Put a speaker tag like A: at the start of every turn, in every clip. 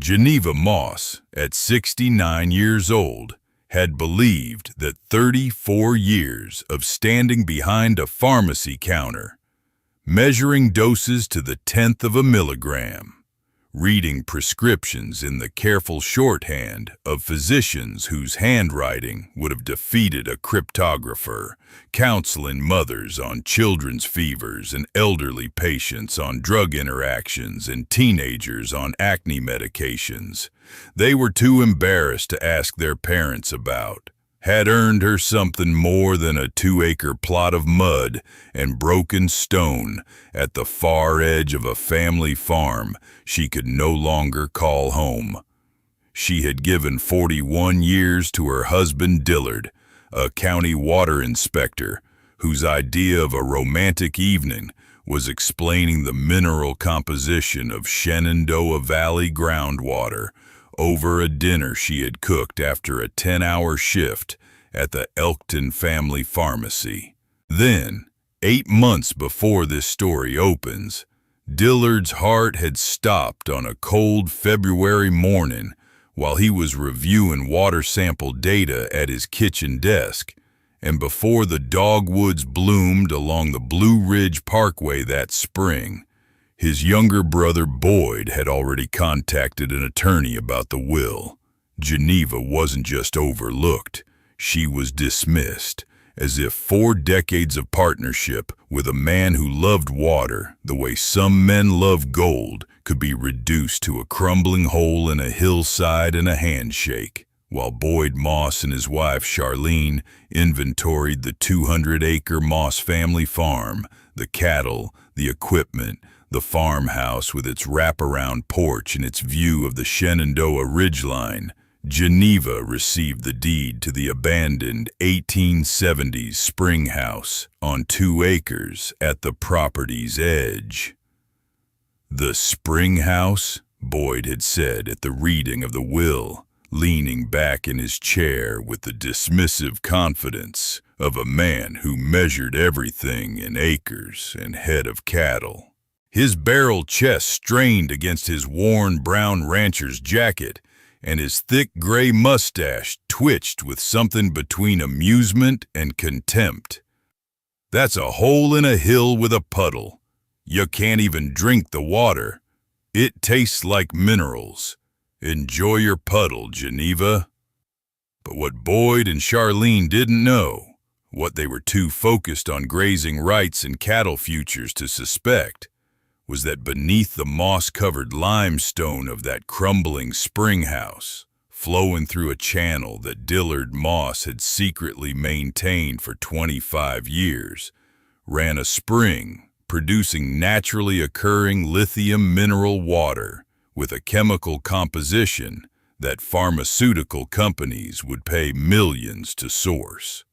A: Geneva Moss, at 69 years old, had believed that 34 years of standing behind a pharmacy counter, measuring doses to the tenth of a milligram, reading prescriptions in the careful shorthand of physicians whose handwriting would have defeated a cryptographer, counseling mothers on children's fevers and elderly patients on drug interactions and teenagers on acne medications they were too embarrassed to ask their parents about, had earned her something more than a 2-acre plot of mud and broken stone at the far edge of a family farm she could no longer call home. She had given 41 years to her husband Dillard, a county water inspector, whose idea of a romantic evening was explaining the mineral composition of Shenandoah Valley groundwater over a dinner she had cooked after a 10-hour shift at the Elkton family pharmacy. Then, 8 months before this story opens, Dillard's heart had stopped on a cold February morning while he was reviewing water sample data at his kitchen desk, and before the dogwoods bloomed along the Blue Ridge Parkway that spring. His younger brother Boyd had already contacted an attorney about the will. Geneva wasn't just overlooked, she was dismissed, as if 4 decades of partnership with a man who loved water the way some men love gold could be reduced to a crumbling hole in a hillside and a handshake, while Boyd Moss and his wife Charlene inventoried the 200-acre Moss family farm, the cattle, the equipment, the farmhouse with its wraparound porch and its view of the Shenandoah ridgeline. Geneva received the deed to the abandoned 1870s Springhouse on 2 acres at the property's edge. The Springhouse, Boyd had said at the reading of the will, leaning back in his chair with the dismissive confidence of a man who measured everything in acres and head of cattle. His barrel chest strained against his worn brown rancher's jacket, and his thick gray mustache twitched with something between amusement and contempt. "That's a hole in a hill with a puddle. You can't even drink the water. It tastes like minerals. Enjoy your puddle, Geneva." But what Boyd and Charlene didn't know, what they were too focused on grazing rights and cattle futures to suspect, was that beneath the moss-covered limestone of that crumbling springhouse, flowing through a channel that Dillard Moss had secretly maintained for 25 years, ran a spring producing naturally occurring lithium mineral water with a chemical composition that pharmaceutical companies would pay millions to source.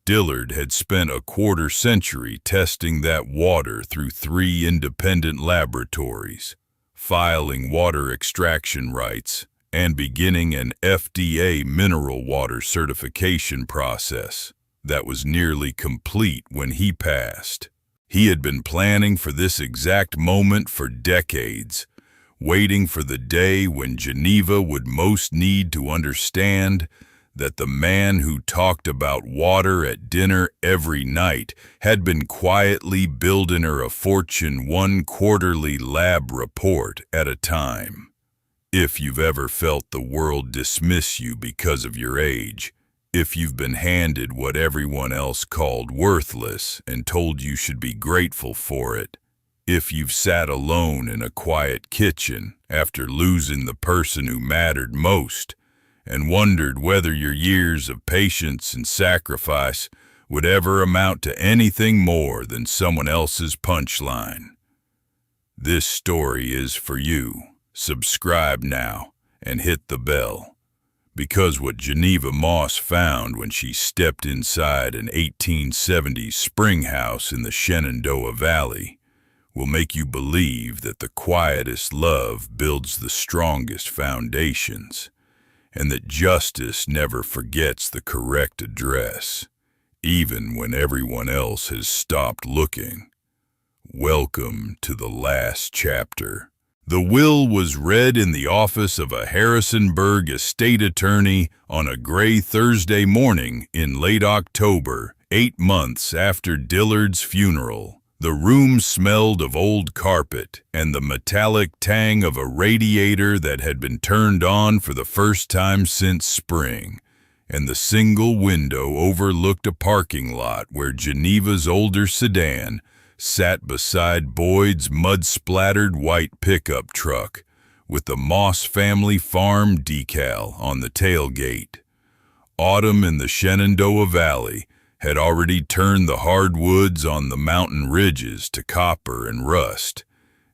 A: Dillard had spent a quarter-century testing that water through 3 independent laboratories, filing water extraction rights, and beginning an FDA mineral water certification process that was nearly complete when he passed. He had been planning for this exact moment for decades, waiting for the day when Geneva would most need to understand that the man who talked about water at dinner every night had been quietly building her a fortune 1 quarterly lab report at a time. If you've ever felt the world dismiss you because of your age, if you've been handed what everyone else called worthless and told you should be grateful for it, if you've sat alone in a quiet kitchen after losing the person who mattered most, and wondered whether your years of patience and sacrifice would ever amount to anything more than someone else's punchline, this story is for you. Subscribe now and hit the bell, because what Geneva Moss found when she stepped inside an 1870s Springhouse in the Shenandoah Valley will make you believe that the quietest love builds the strongest foundations, and that justice never forgets the correct address, even when everyone else has stopped looking. Welcome to the last chapter. The will was read in the office of a Harrisonburg estate attorney on a gray Thursday morning in late October, 8 months after Dillard's funeral. The room smelled of old carpet and the metallic tang of a radiator that had been turned on for the first time since spring, and the single window overlooked a parking lot where Geneva's older sedan sat beside Boyd's mud-splattered white pickup truck with the Moss family farm decal on the tailgate. Autumn in the Shenandoah Valley had already turned the hardwoods on the mountain ridges to copper and rust,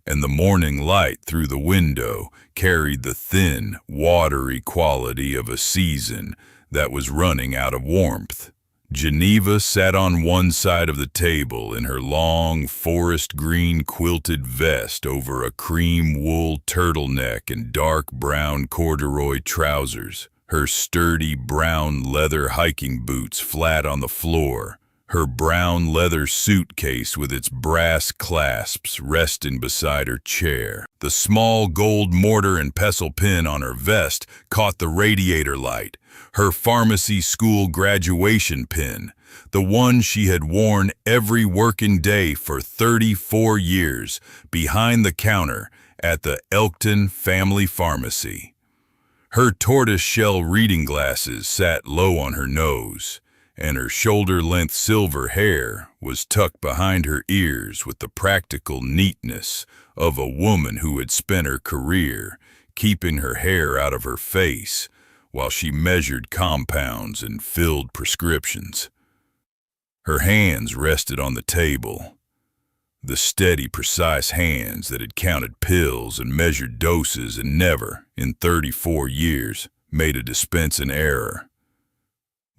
A: and the morning light through the window carried the thin, watery quality of a season that was running out of warmth. Geneva sat on one side of the table in her long, forest green quilted vest over a cream wool turtleneck and dark brown corduroy trousers, her sturdy brown leather hiking boots flat on the floor, her brown leather suitcase with its brass clasps resting beside her chair. The small gold mortar and pestle pin on her vest caught the radiator light, her pharmacy school graduation pin, the one she had worn every working day for 34 years behind the counter at the Elkton Family Pharmacy. Her tortoise-shell reading glasses sat low on her nose, and her shoulder-length silver hair was tucked behind her ears with the practical neatness of a woman who had spent her career keeping her hair out of her face while she measured compounds and filled prescriptions. Her hands rested on the table, the steady, precise hands that had counted pills and measured doses and never, in 34 years, made a dispensing error.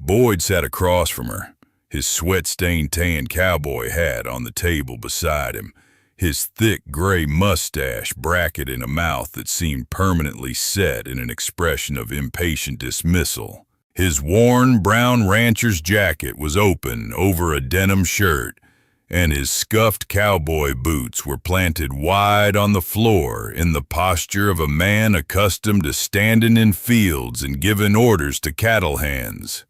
A: Boyd sat across from her, his sweat-stained tan cowboy hat on the table beside him, his thick gray mustache bracketed in a mouth that seemed permanently set in an expression of impatient dismissal. His worn brown rancher's jacket was open over a denim shirt, and his scuffed cowboy boots were planted wide on the floor in the posture of a man accustomed to standing in fields and giving orders to cattle hands.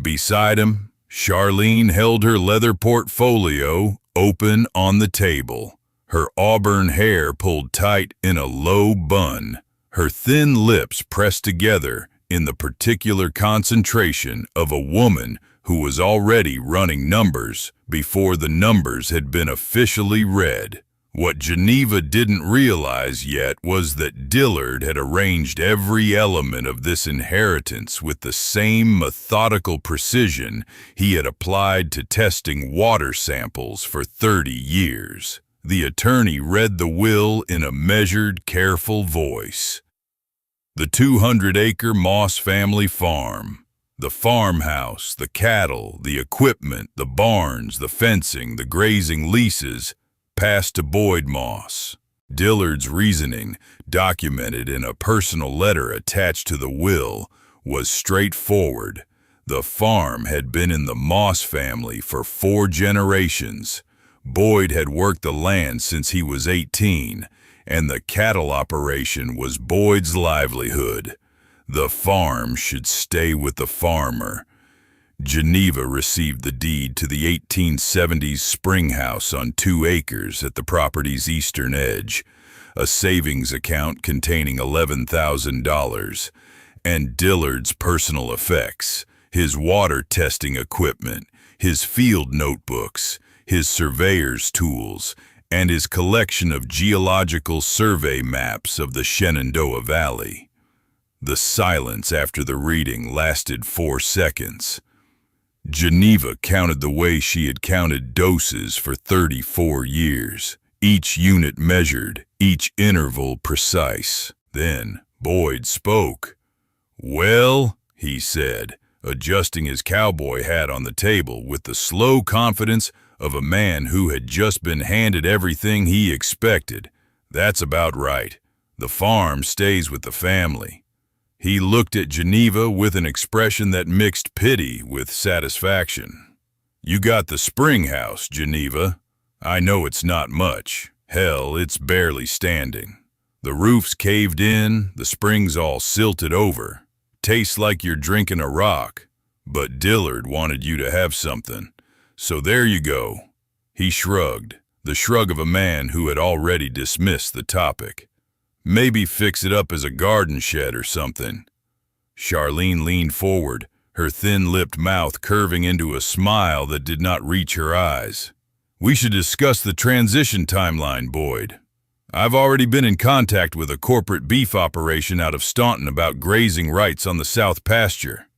A: Beside him, Charlene held her leather portfolio open on the table, her auburn hair pulled tight in a low bun, her thin lips pressed together in the particular concentration of a woman who was already running numbers before the numbers had been officially read. What Geneva didn't realize yet was that Dillard had arranged every element of this inheritance with the same methodical precision he had applied to testing water samples for 30 years. The attorney read the will in a measured, careful voice. The 200-acre Moss family farm, the farmhouse, the cattle, the equipment, the barns, the fencing, the grazing leases, passed to Boyd Moss. Dillard's reasoning, documented in a personal letter attached to the will, was straightforward. The farm had been in the Moss family for 4 generations. Boyd had worked the land since he was 18, and the cattle operation was Boyd's livelihood. The farm should stay with the farmer. Geneva received the deed to the 1870s Springhouse on 2 acres at the property's eastern edge, a savings account containing $11,000, and Dillard's personal effects, his water testing equipment, his field notebooks, his surveyor's tools, and his collection of geological survey maps of the Shenandoah Valley. The silence after the reading lasted 4 seconds. Geneva counted the way she had counted doses for 34 years, each unit measured, each interval precise. Then Boyd spoke. "Well," he said, adjusting his cowboy hat on the table with the slow confidence of a man who had just been handed everything he expected, "that's about right. The farm stays with the family." He looked at Geneva with an expression that mixed pity with satisfaction. "You got the Springhouse, Geneva. I know it's not much. Hell, it's barely standing. The roof's caved in, the springs all silted over. Tastes like you're drinking a rock. But Dillard wanted you to have something. So there you go. He shrugged, the shrug of a man who had already dismissed the topic. Maybe fix it up as a garden shed or something. Charlene leaned forward, her thin-lipped mouth curving into a smile that did not reach her eyes. We should discuss the transition timeline, Boyd. I've already been in contact with a corporate beef operation out of Staunton about grazing rights on the south pasture.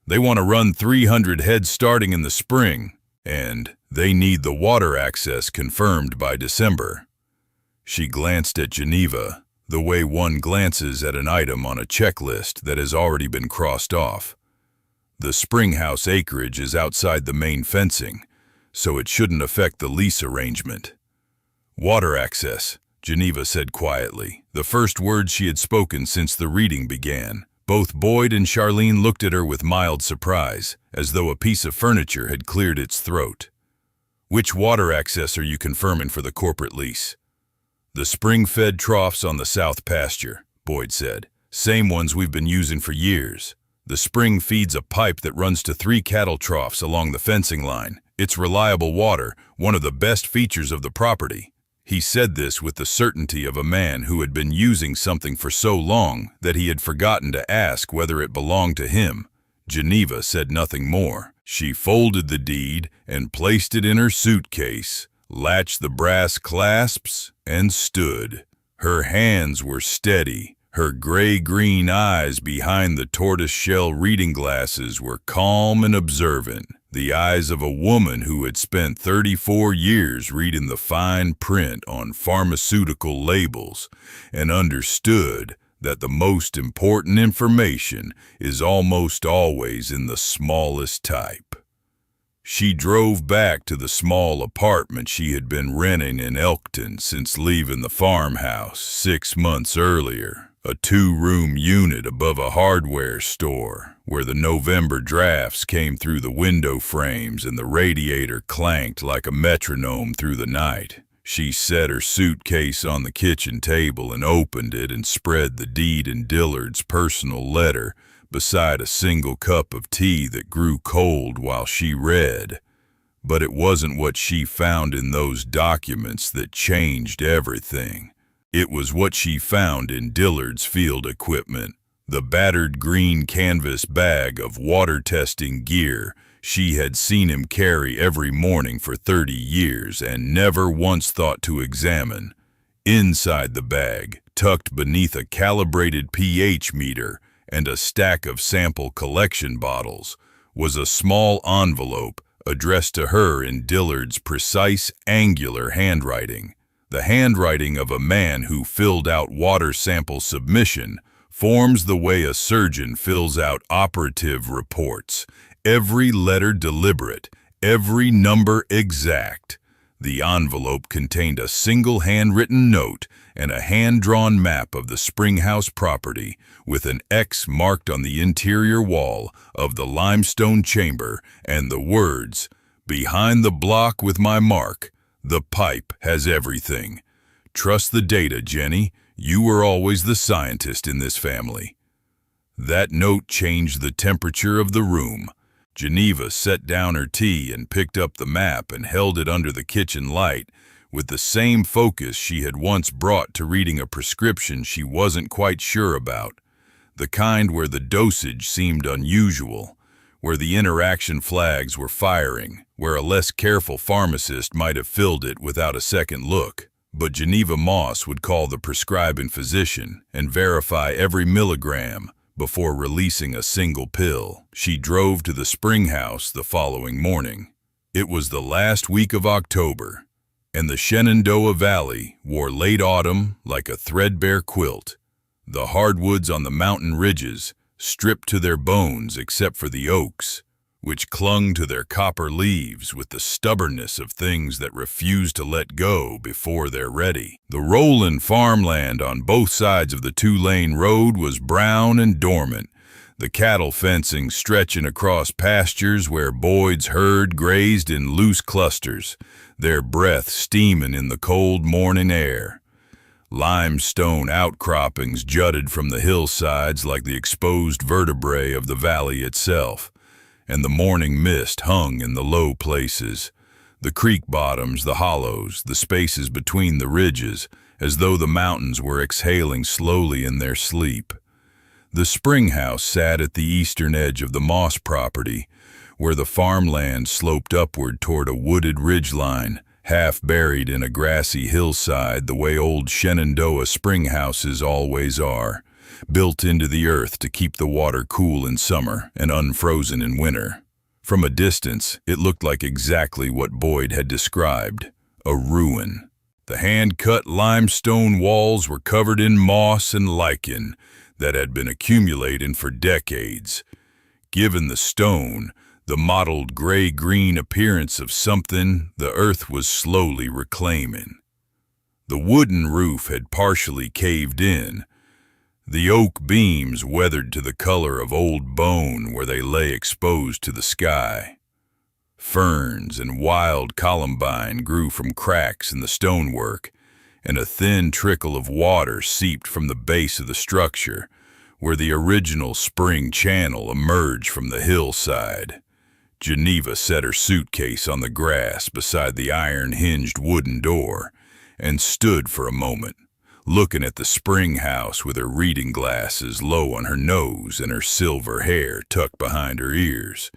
A: They want to run 300 head starting in the spring, and they need the water access confirmed by December. She glanced at Geneva, the way one glances at an item on a checklist that has already been crossed off. The Springhouse acreage is outside the main fencing, so it shouldn't affect the lease arrangement. Water access, Geneva said quietly, the first words she had spoken since the reading began. Both Boyd and Charlene looked at her with mild surprise, as though a piece of furniture had cleared its throat. Which water access are you confirming for the corporate lease? The spring-fed troughs on the south pasture, Boyd said. Same ones we've been using for years. The spring feeds a pipe that runs to 3 cattle troughs along the fencing line. It's reliable water, one of the best features of the property. He said this with the certainty of a man who had been using something for so long that he had forgotten to ask whether it belonged to him. Geneva said nothing more. She folded the deed and placed it in her suitcase, latched the brass clasps, and stood. Her hands were steady. Her gray-green eyes behind the tortoise-shell reading glasses were calm and observant. The eyes of a woman who had spent 34 years reading the fine print on pharmaceutical labels and understood that the most important information is almost always in the smallest type. She drove back to the small apartment she had been renting in Elkton since leaving the farmhouse 6 months earlier. A 2-room unit above a hardware store, where the November drafts came through the window frames and the radiator clanked like a metronome through the night. She set her suitcase on the kitchen table and opened it and spread the deed and Dillard's personal letter beside a single cup of tea that grew cold while she read. But it wasn't what she found in those documents that changed everything. It was what she found in Dillard's field equipment, the battered green canvas bag of water testing gear she had seen him carry every morning for 30 years and never once thought to examine. Inside the bag, tucked beneath a calibrated pH meter and a stack of sample collection bottles, was a small envelope addressed to her in Dillard's precise, angular handwriting. The handwriting of a man who filled out water sample submission forms the way a surgeon fills out operative reports, every letter deliberate, every number exact. The envelope contained a single handwritten note and a hand-drawn map of the Springhouse property with an X marked on the interior wall of the limestone chamber and the words, "Behind the block with my mark. The pipe has everything. Trust the data, Jenny. You were always the scientist in this family." That note changed the temperature of the room. Geneva set down her tea and picked up the map and held it under the kitchen light with the same focus she had once brought to reading a prescription she wasn't quite sure about, the kind where the dosage seemed unusual, where the interaction flags were firing, where a less careful pharmacist might have filled it without a second look. But Geneva Moss would call the prescribing physician and verify every milligram before releasing a single pill. She drove to the Springhouse the following morning. It was the last week of October, and the Shenandoah Valley wore late autumn like a threadbare quilt. The hardwoods on the mountain ridges stripped to their bones except for the oaks, which clung to their copper leaves with the stubbornness of things that refuse to let go before they're ready. The rolling farmland on both sides of the 2-lane road was brown and dormant, the cattle fencing stretching across pastures where Boyd's herd grazed in loose clusters, their breath steaming in the cold morning air. Limestone outcroppings jutted from the hillsides like the exposed vertebrae of the valley itself, and the morning mist hung in the low places, the creek bottoms, the hollows, the spaces between the ridges, as though the mountains were exhaling slowly in their sleep. The Springhouse sat at the eastern edge of the Moss property, where the farmland sloped upward toward a wooded ridgeline, half buried in a grassy hillside the way old Shenandoah springhouses always are, built into the earth to keep the water cool in summer and unfrozen in winter. From a distance, it looked like exactly what Boyd had described, a ruin. The hand-cut limestone walls were covered in moss and lichen that had been accumulating for decades. Given the stone, the mottled gray-green appearance of something the earth was slowly reclaiming. The wooden roof had partially caved in, the oak beams weathered to the color of old bone where they lay exposed to the sky. Ferns and wild columbine grew from cracks in the stonework, and a thin trickle of water seeped from the base of the structure, where the original spring channel emerged from the hillside. Geneva set her suitcase on the grass beside the iron-hinged wooden door and stood for a moment, looking at the Springhouse with her reading glasses low on her nose and her silver hair tucked behind her ears,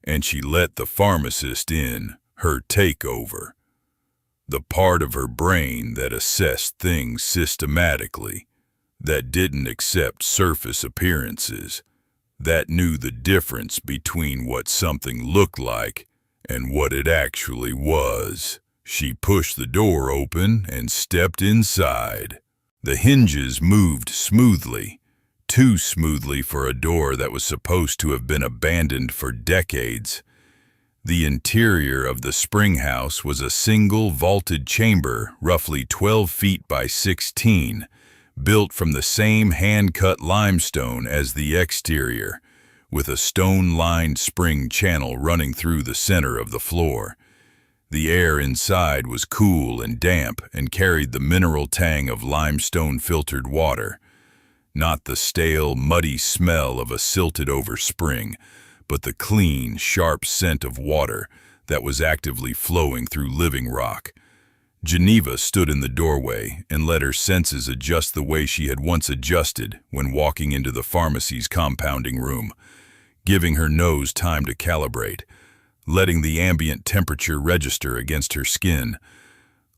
A: and she let the pharmacist in, her takeover. The part of her brain that assessed things systematically, that didn't accept surface appearances, that knew the difference between what something looked like and what it actually was. She pushed the door open and stepped inside. The hinges moved smoothly, too smoothly for a door that was supposed to have been abandoned for decades. The interior of the Springhouse was a single vaulted chamber roughly 12 feet by 16, built from the same hand-cut limestone as the exterior, with a stone-lined spring channel running through the center of the floor. The air inside was cool and damp and carried the mineral tang of limestone-filtered water, not the stale, muddy smell of a silted-over spring, but the clean, sharp scent of water that was actively flowing through living rock. Geneva stood in the doorway and let her senses adjust the way she had once adjusted when walking into the pharmacy's compounding room, giving her nose time to calibrate, letting the ambient temperature register against her skin,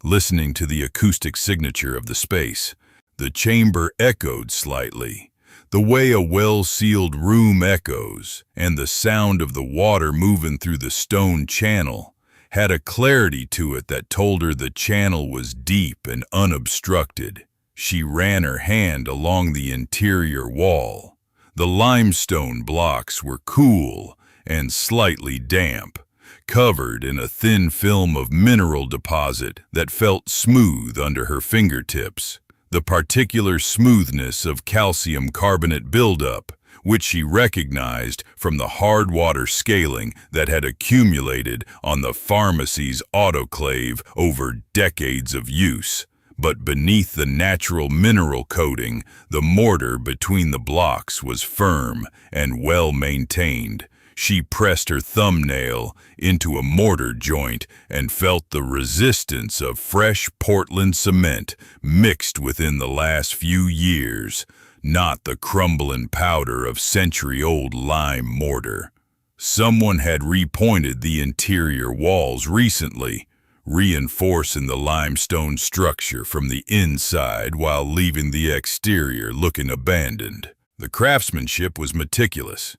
A: listening to the acoustic signature of the space. The chamber echoed slightly, the way a well-sealed room echoes, and the sound of the water moving through the stone channel had a clarity to it that told her the channel was deep and unobstructed. She ran her hand along the interior wall. The limestone blocks were cool and slightly damp, covered in a thin film of mineral deposit that felt smooth under her fingertips, the particular smoothness of calcium carbonate buildup, which she recognized from the hard water scaling that had accumulated on the pharmacy's autoclave over decades of use. But beneath the natural mineral coating, the mortar between the blocks was firm and well maintained. She pressed her thumbnail into a mortar joint and felt the resistance of fresh Portland cement mixed within the last few years, not the crumbling powder of century-old lime mortar. Someone had repointed the interior walls recently, reinforcing the limestone structure from the inside while leaving the exterior looking abandoned. The craftsmanship was meticulous,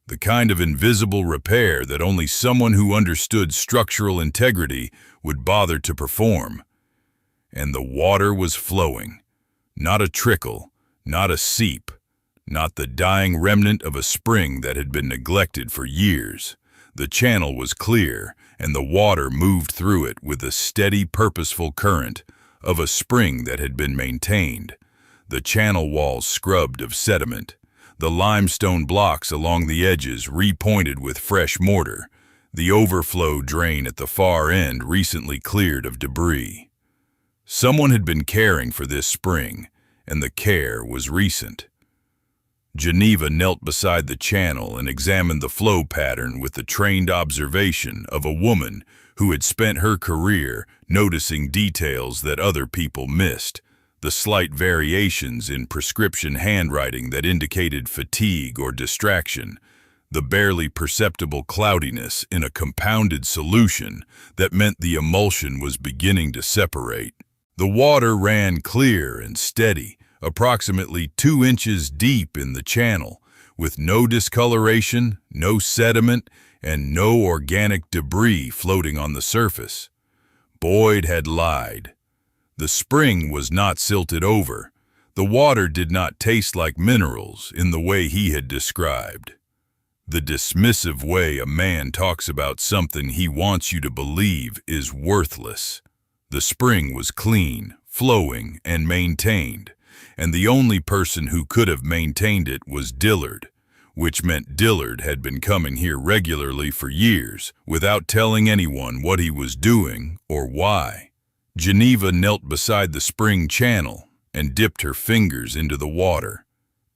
A: the kind of invisible repair that only someone who understood structural integrity would bother to perform. And the water was flowing, not a trickle, not a seep, not the dying remnant of a spring that had been neglected for years. The channel was clear, and the water moved through it with the steady, purposeful current of a spring that had been maintained. The channel walls scrubbed of sediment, the limestone blocks along the edges repointed with fresh mortar, the overflow drain at the far end recently cleared of debris. Someone had been caring for this spring, and the care was recent. Geneva knelt beside the channel and examined the flow pattern with the trained observation of a woman who had spent her career noticing details that other people missed, the slight variations in prescription handwriting that indicated fatigue or distraction, the barely perceptible cloudiness in a compounded solution that meant the emulsion was beginning to separate. The water ran clear and steady, approximately 2 inches deep in the channel, with no discoloration, no sediment, and no organic debris floating on the surface. Boyd had lied. The spring was not silted over. The water did not taste like minerals in the way he had described. The dismissive way a man talks about something he wants you to believe is worthless. The spring was clean, flowing, and maintained, and the only person who could have maintained it was Dillard, which meant Dillard had been coming here regularly for years without telling anyone what he was doing or why. Geneva knelt beside the spring channel and dipped her fingers into the water.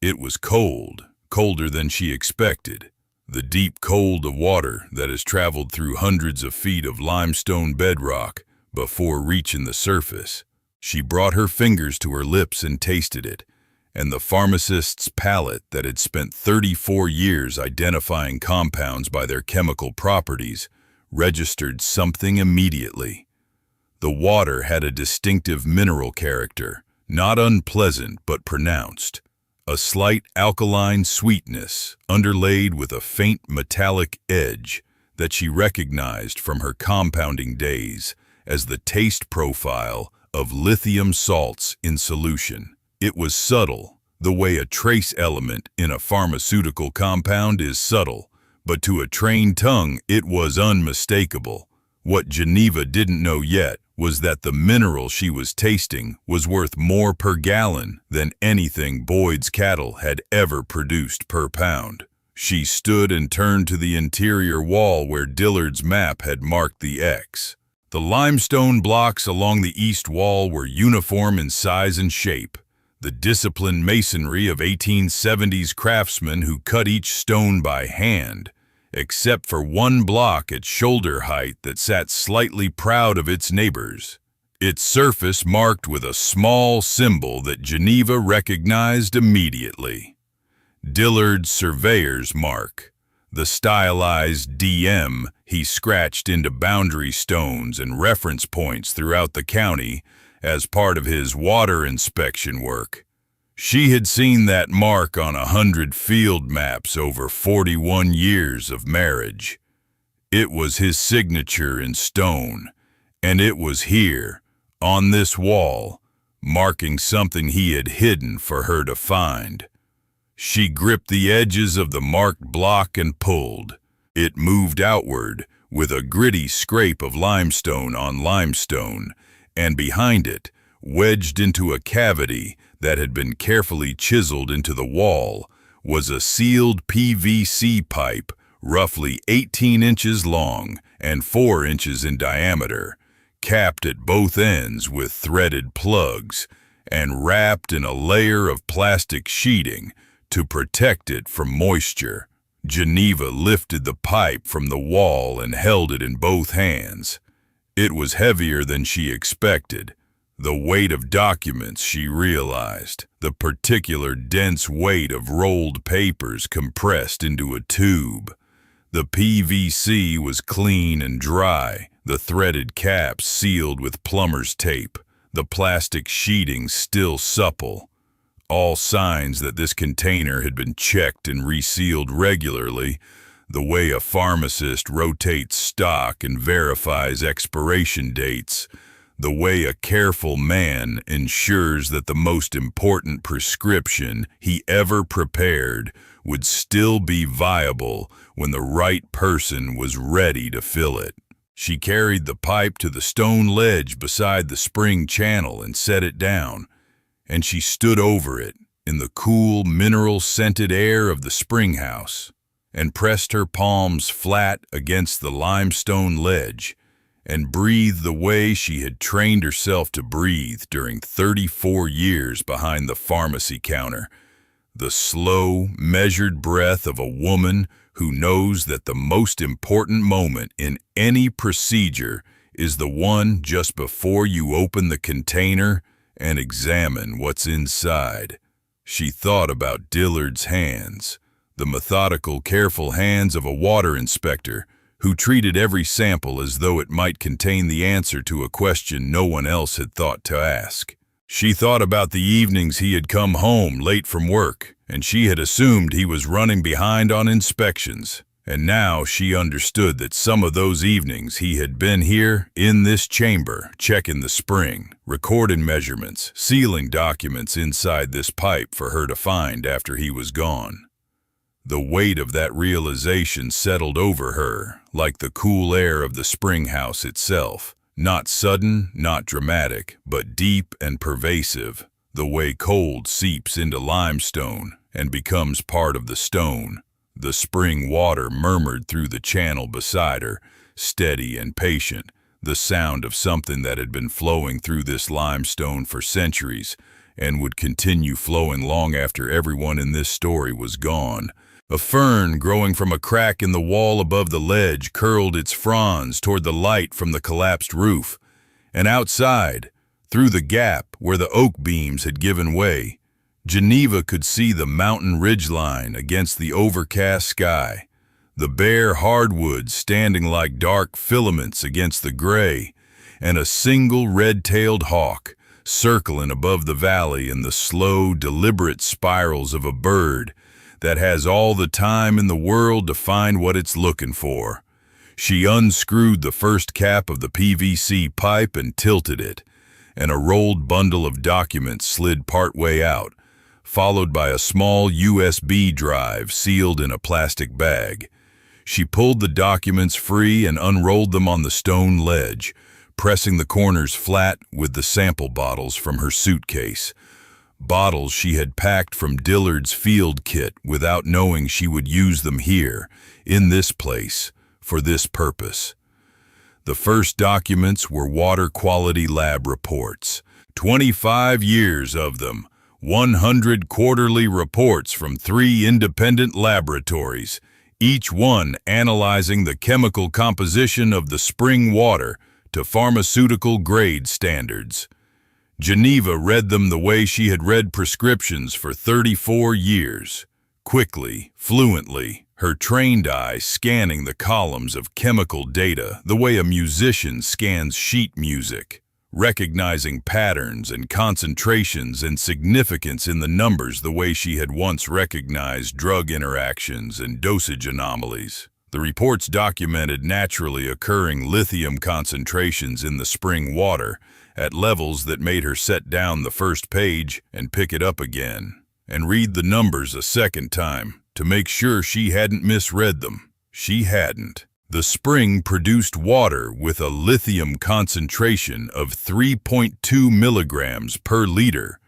A: It was cold, colder than she expected. The deep cold of water that has traveled through hundreds of feet of limestone bedrock before reaching the surface. She brought her fingers to her lips and tasted it, and the pharmacist's palate that had spent 34 years identifying compounds by their chemical properties registered something immediately. The water had a distinctive mineral character, not unpleasant but pronounced. A slight alkaline sweetness underlaid with a faint metallic edge that she recognized from her compounding days as the taste profile of lithium salts in solution. It was subtle, the way a trace element in a pharmaceutical compound is subtle, but to a trained tongue it was unmistakable. What Geneva didn't know yet was that the mineral she was tasting was worth more per gallon than anything Boyd's cattle had ever produced per pound. She stood and turned to the interior wall where Dillard's map had marked the X. The limestone blocks along the east wall were uniform in size and shape, the disciplined masonry of 1870s craftsmen who cut each stone by hand, except for one block at shoulder height that sat slightly proud of its neighbors, its surface marked with a small symbol that Geneva recognized immediately. Dillard's surveyor's mark, the stylized DM he scratched into boundary stones and reference points throughout the county as part of his water inspection work. She had seen that mark on 100 field maps over 41 years of marriage. It was his signature in stone, and it was here, on this wall, marking something he had hidden for her to find. She gripped the edges of the marked block and pulled. It moved outward with a gritty scrape of limestone on limestone, and behind it, wedged into a cavity that had been carefully chiseled into the wall, was a sealed PVC pipe roughly 18 inches long and 4 inches in diameter, capped at both ends with threaded plugs, and wrapped in a layer of plastic sheeting to protect it from moisture. Geneva lifted the pipe from the wall and held it in both hands. It was heavier than she expected. The weight of documents, she realized, the particular dense weight of rolled papers compressed into a tube. The PVC was clean and dry, the threaded caps sealed with plumber's tape, the plastic sheeting still supple. All signs that this container had been checked and resealed regularly, the way a pharmacist rotates stock and verifies expiration dates, the way a careful man ensures that the most important prescription he ever prepared would still be viable when the right person was ready to fill it. She carried the pipe to the stone ledge beside the spring channel and set it down, and she stood over it in the cool, mineral-scented air of the Springhouse and pressed her palms flat against the limestone ledge and breathe the way she had trained herself to breathe during 34 years behind the pharmacy counter. The slow, measured breath of a woman who knows that the most important moment in any procedure is the one just before you open the container and examine what's inside. She thought about Dillard's hands, the methodical, careful hands of a water inspector who treated every sample as though it might contain the answer to a question no one else had thought to ask. She thought about the evenings he had come home late from work, and she had assumed he was running behind on inspections. And now she understood that some of those evenings he had been here in this chamber, checking the spring, recording measurements, sealing documents inside this pipe for her to find after he was gone. The weight of that realization settled over her, like the cool air of the Springhouse itself. Not sudden, not dramatic, but deep and pervasive, the way cold seeps into limestone and becomes part of the stone. The spring water murmured through the channel beside her, steady and patient, the sound of something that had been flowing through this limestone for centuries and would continue flowing long after everyone in this story was gone. A fern growing from a crack in the wall above the ledge curled its fronds toward the light from the collapsed roof, and outside, through the gap where the oak beams had given way, Geneva could see the mountain ridgeline against the overcast sky, the bare hardwoods standing like dark filaments against the gray, and a single red-tailed hawk circling above the valley in the slow, deliberate spirals of a bird that has all the time in the world to find what it's looking for. She unscrewed the first cap of the PVC pipe and tilted it, and a rolled bundle of documents slid partway out, followed by a small USB drive sealed in a plastic bag. She pulled the documents free and unrolled them on the stone ledge, pressing the corners flat with the sample bottles from her suitcase. Bottles she had packed from Dillard's field kit without knowing she would use them here, in this place, for this purpose. The first documents were water quality lab reports, 25 years of them, 100 quarterly reports from 3 independent laboratories, each one analyzing the chemical composition of the spring water to pharmaceutical grade standards. Geneva read them the way she had read prescriptions for 34 years, quickly, fluently, her trained eye scanning the columns of chemical data the way a musician scans sheet music, recognizing patterns and concentrations and significance in the numbers the way she had once recognized drug interactions and dosage anomalies. The reports documented naturally occurring lithium concentrations in the spring water at levels that made her set down the first page and pick it up again, and read the numbers a second time to make sure she hadn't misread them. She hadn't. The spring produced water with a lithium concentration of 3.2 milligrams per liter,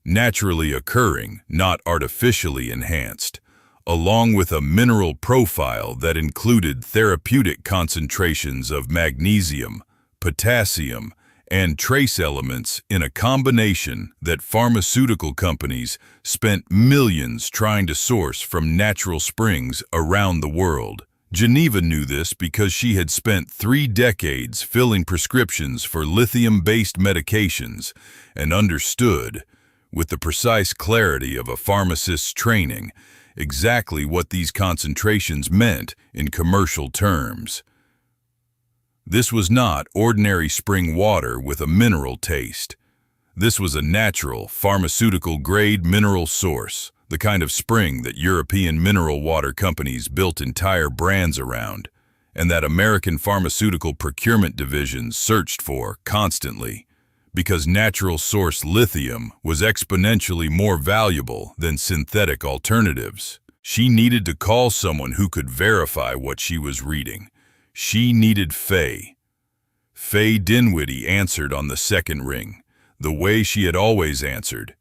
A: naturally occurring, not artificially enhanced, along with a mineral profile that included therapeutic concentrations of magnesium, potassium, and trace elements in a combination that pharmaceutical companies spent millions trying to source from natural springs around the world. Geneva knew this because she had spent 3 decades filling prescriptions for lithium-based medications and understood, with the precise clarity of a pharmacist's training, exactly what these concentrations meant in commercial terms. This was not ordinary spring water with a mineral taste. This was a natural, pharmaceutical-grade mineral source, the kind of spring that European mineral water companies built entire brands around, and that American pharmaceutical procurement divisions searched for constantly, because natural-source lithium was exponentially more valuable than synthetic alternatives. She needed to call someone who could verify what she was reading. She needed Faye. Faye Dinwiddie answered on the second ring, the way she had always answered,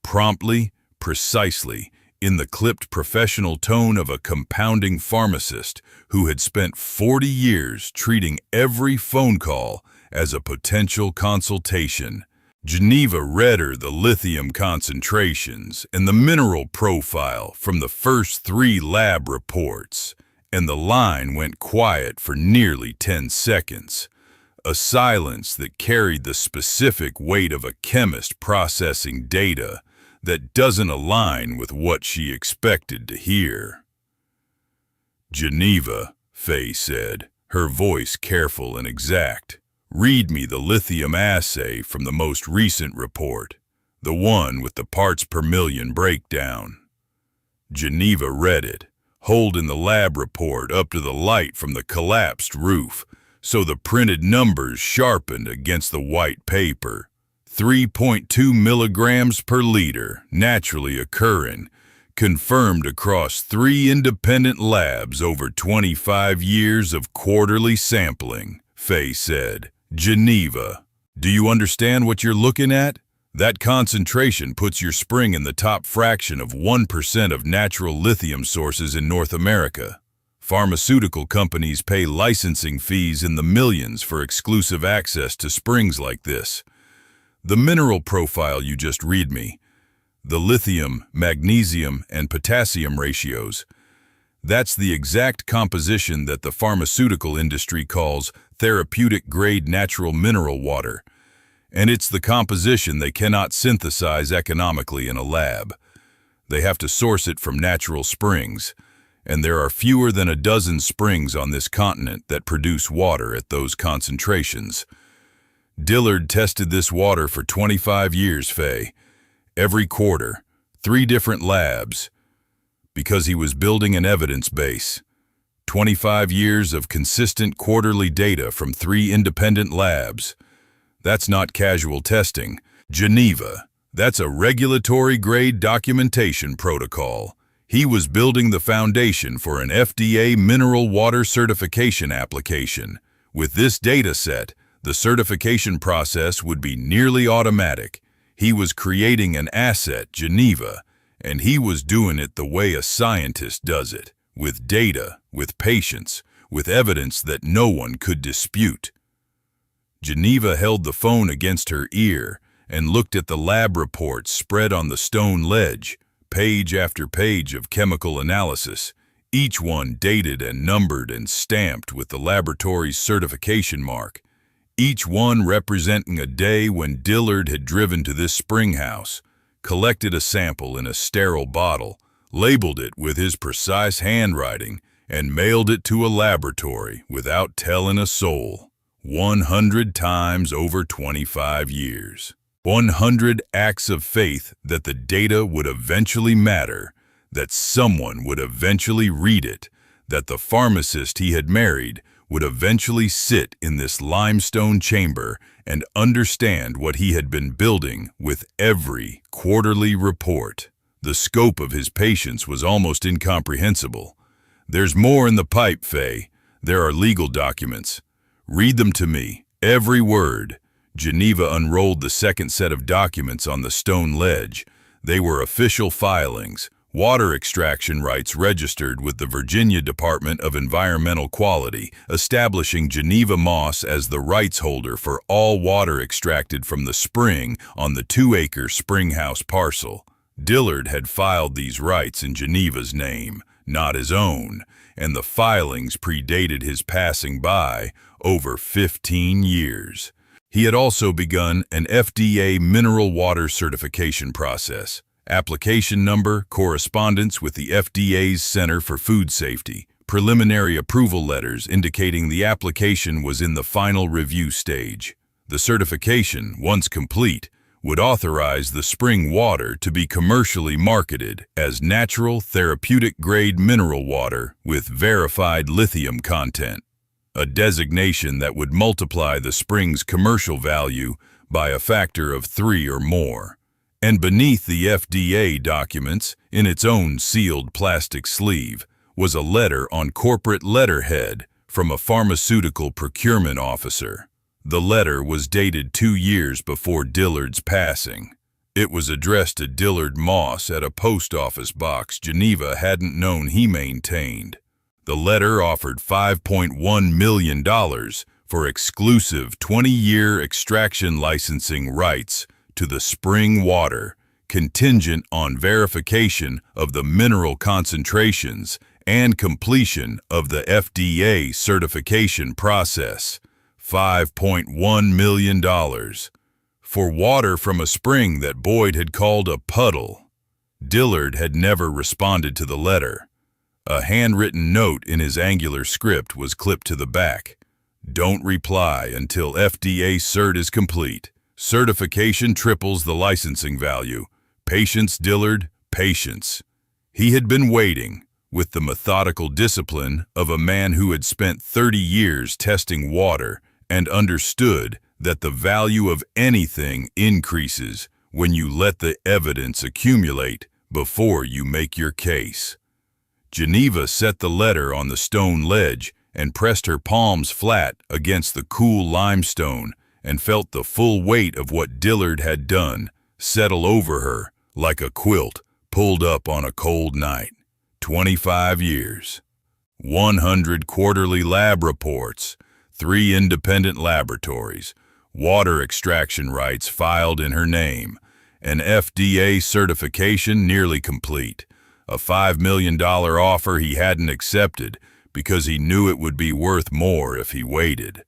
A: promptly, precisely, in the clipped professional tone of a compounding pharmacist who had spent 40 years treating every phone call as a potential consultation. Geneva read her the lithium concentrations and the mineral profile from the first 3 lab reports, and the line went quiet for nearly 10 seconds, a silence that carried the specific weight of a chemist processing data that doesn't align with what she expected to hear. "Geneva," Faye said, her voice careful and exact. "Read me the lithium assay from the most recent report, the one with the parts per million breakdown." Geneva read it, holding the lab report up to the light from the collapsed roof, so the printed numbers sharpened against the white paper. 3.2 milligrams per liter, naturally occurring, confirmed across 3 independent labs over 25 years of quarterly sampling, Faye said. "Geneva, do you understand what you're looking at? That concentration puts your spring in the top fraction of 1% of natural lithium sources in North America. Pharmaceutical companies pay licensing fees in the millions for exclusive access to springs like this. The mineral profile you just read me, the lithium, magnesium, and potassium ratios, that's the exact composition that the pharmaceutical industry calls therapeutic-grade natural mineral water, and it's the composition they cannot synthesize economically in a lab. They have to source it from natural springs, and there are fewer than a dozen springs on this continent that produce water at those concentrations. Dillard tested this water for 25 years, Faye. Every quarter, 3 different labs, because he was building an evidence base. 25 years of consistent quarterly data from 3 independent labs. That's not casual testing. Geneva, that's a regulatory-grade documentation protocol. He was building the foundation for an FDA mineral water certification application. With this data set, the certification process would be nearly automatic. He was creating an asset, Geneva, and he was doing it the way a scientist does it, with data, with patience, with evidence that no one could dispute. Geneva held the phone against her ear and looked at the lab reports spread on the stone ledge, page after page of chemical analysis, each one dated and numbered and stamped with the laboratory's certification mark. Each one representing a day when Dillard had driven to this Springhouse, collected a sample in a sterile bottle, labeled it with his precise handwriting, and mailed it to a laboratory without telling a soul. 100 times over 25 years. 100 acts of faith that the data would eventually matter, that someone would eventually read it, that the pharmacist he had married would eventually sit in this limestone chamber and understand what he had been building with every quarterly report. The scope of his patience was almost incomprehensible. "There's more in the pipe, Faye. There are legal documents. Read them to me, every word." Geneva unrolled the second set of documents on the stone ledge. They were official filings, water extraction rights registered with the Virginia Department of Environmental Quality, establishing Geneva Moss as the rights holder for all water extracted from the spring on the 2-acre Springhouse parcel. Dillard had filed these rights in Geneva's name, not his own, and the filings predated his passing by over 15 years. He had also begun an FDA mineral water certification process. Application number, correspondence with the FDA's Center for Food Safety, preliminary approval letters indicating the application was in the final review stage. The certification, once complete, would authorize the spring water to be commercially marketed as natural therapeutic-grade mineral water with verified lithium content, a designation that would multiply the spring's commercial value by a factor of 3 or more. And beneath the FDA documents, in its own sealed plastic sleeve, was a letter on corporate letterhead from a pharmaceutical procurement officer. The letter was dated 2 years before Dillard's passing. It was addressed to Dillard Moss at a post office box Geneva hadn't known he maintained. The letter offered $5.1 million for exclusive 20-year extraction licensing rights to the spring water, contingent on verification of the mineral concentrations and completion of the FDA certification process. $5.1 million for water from a spring that Boyd had called a puddle. Dillard had never responded to the letter. A handwritten note in his angular script was clipped to the back. Don't reply until FDA cert is complete. Certification triples the licensing value. Patience, Dillard, patience. He had been waiting, with the methodical discipline of a man who had spent 30 years testing water and understood that the value of anything increases when you let the evidence accumulate before you make your case. Geneva set the letter on the stone ledge and pressed her palms flat against the cool limestone and felt the full weight of what Dillard had done settle over her like a quilt pulled up on a cold night. 25 years, 100 quarterly lab reports, 3 independent laboratories, water extraction rights filed in her name, an FDA certification nearly complete, a $5 million offer he hadn't accepted because he knew it would be worth more if he waited,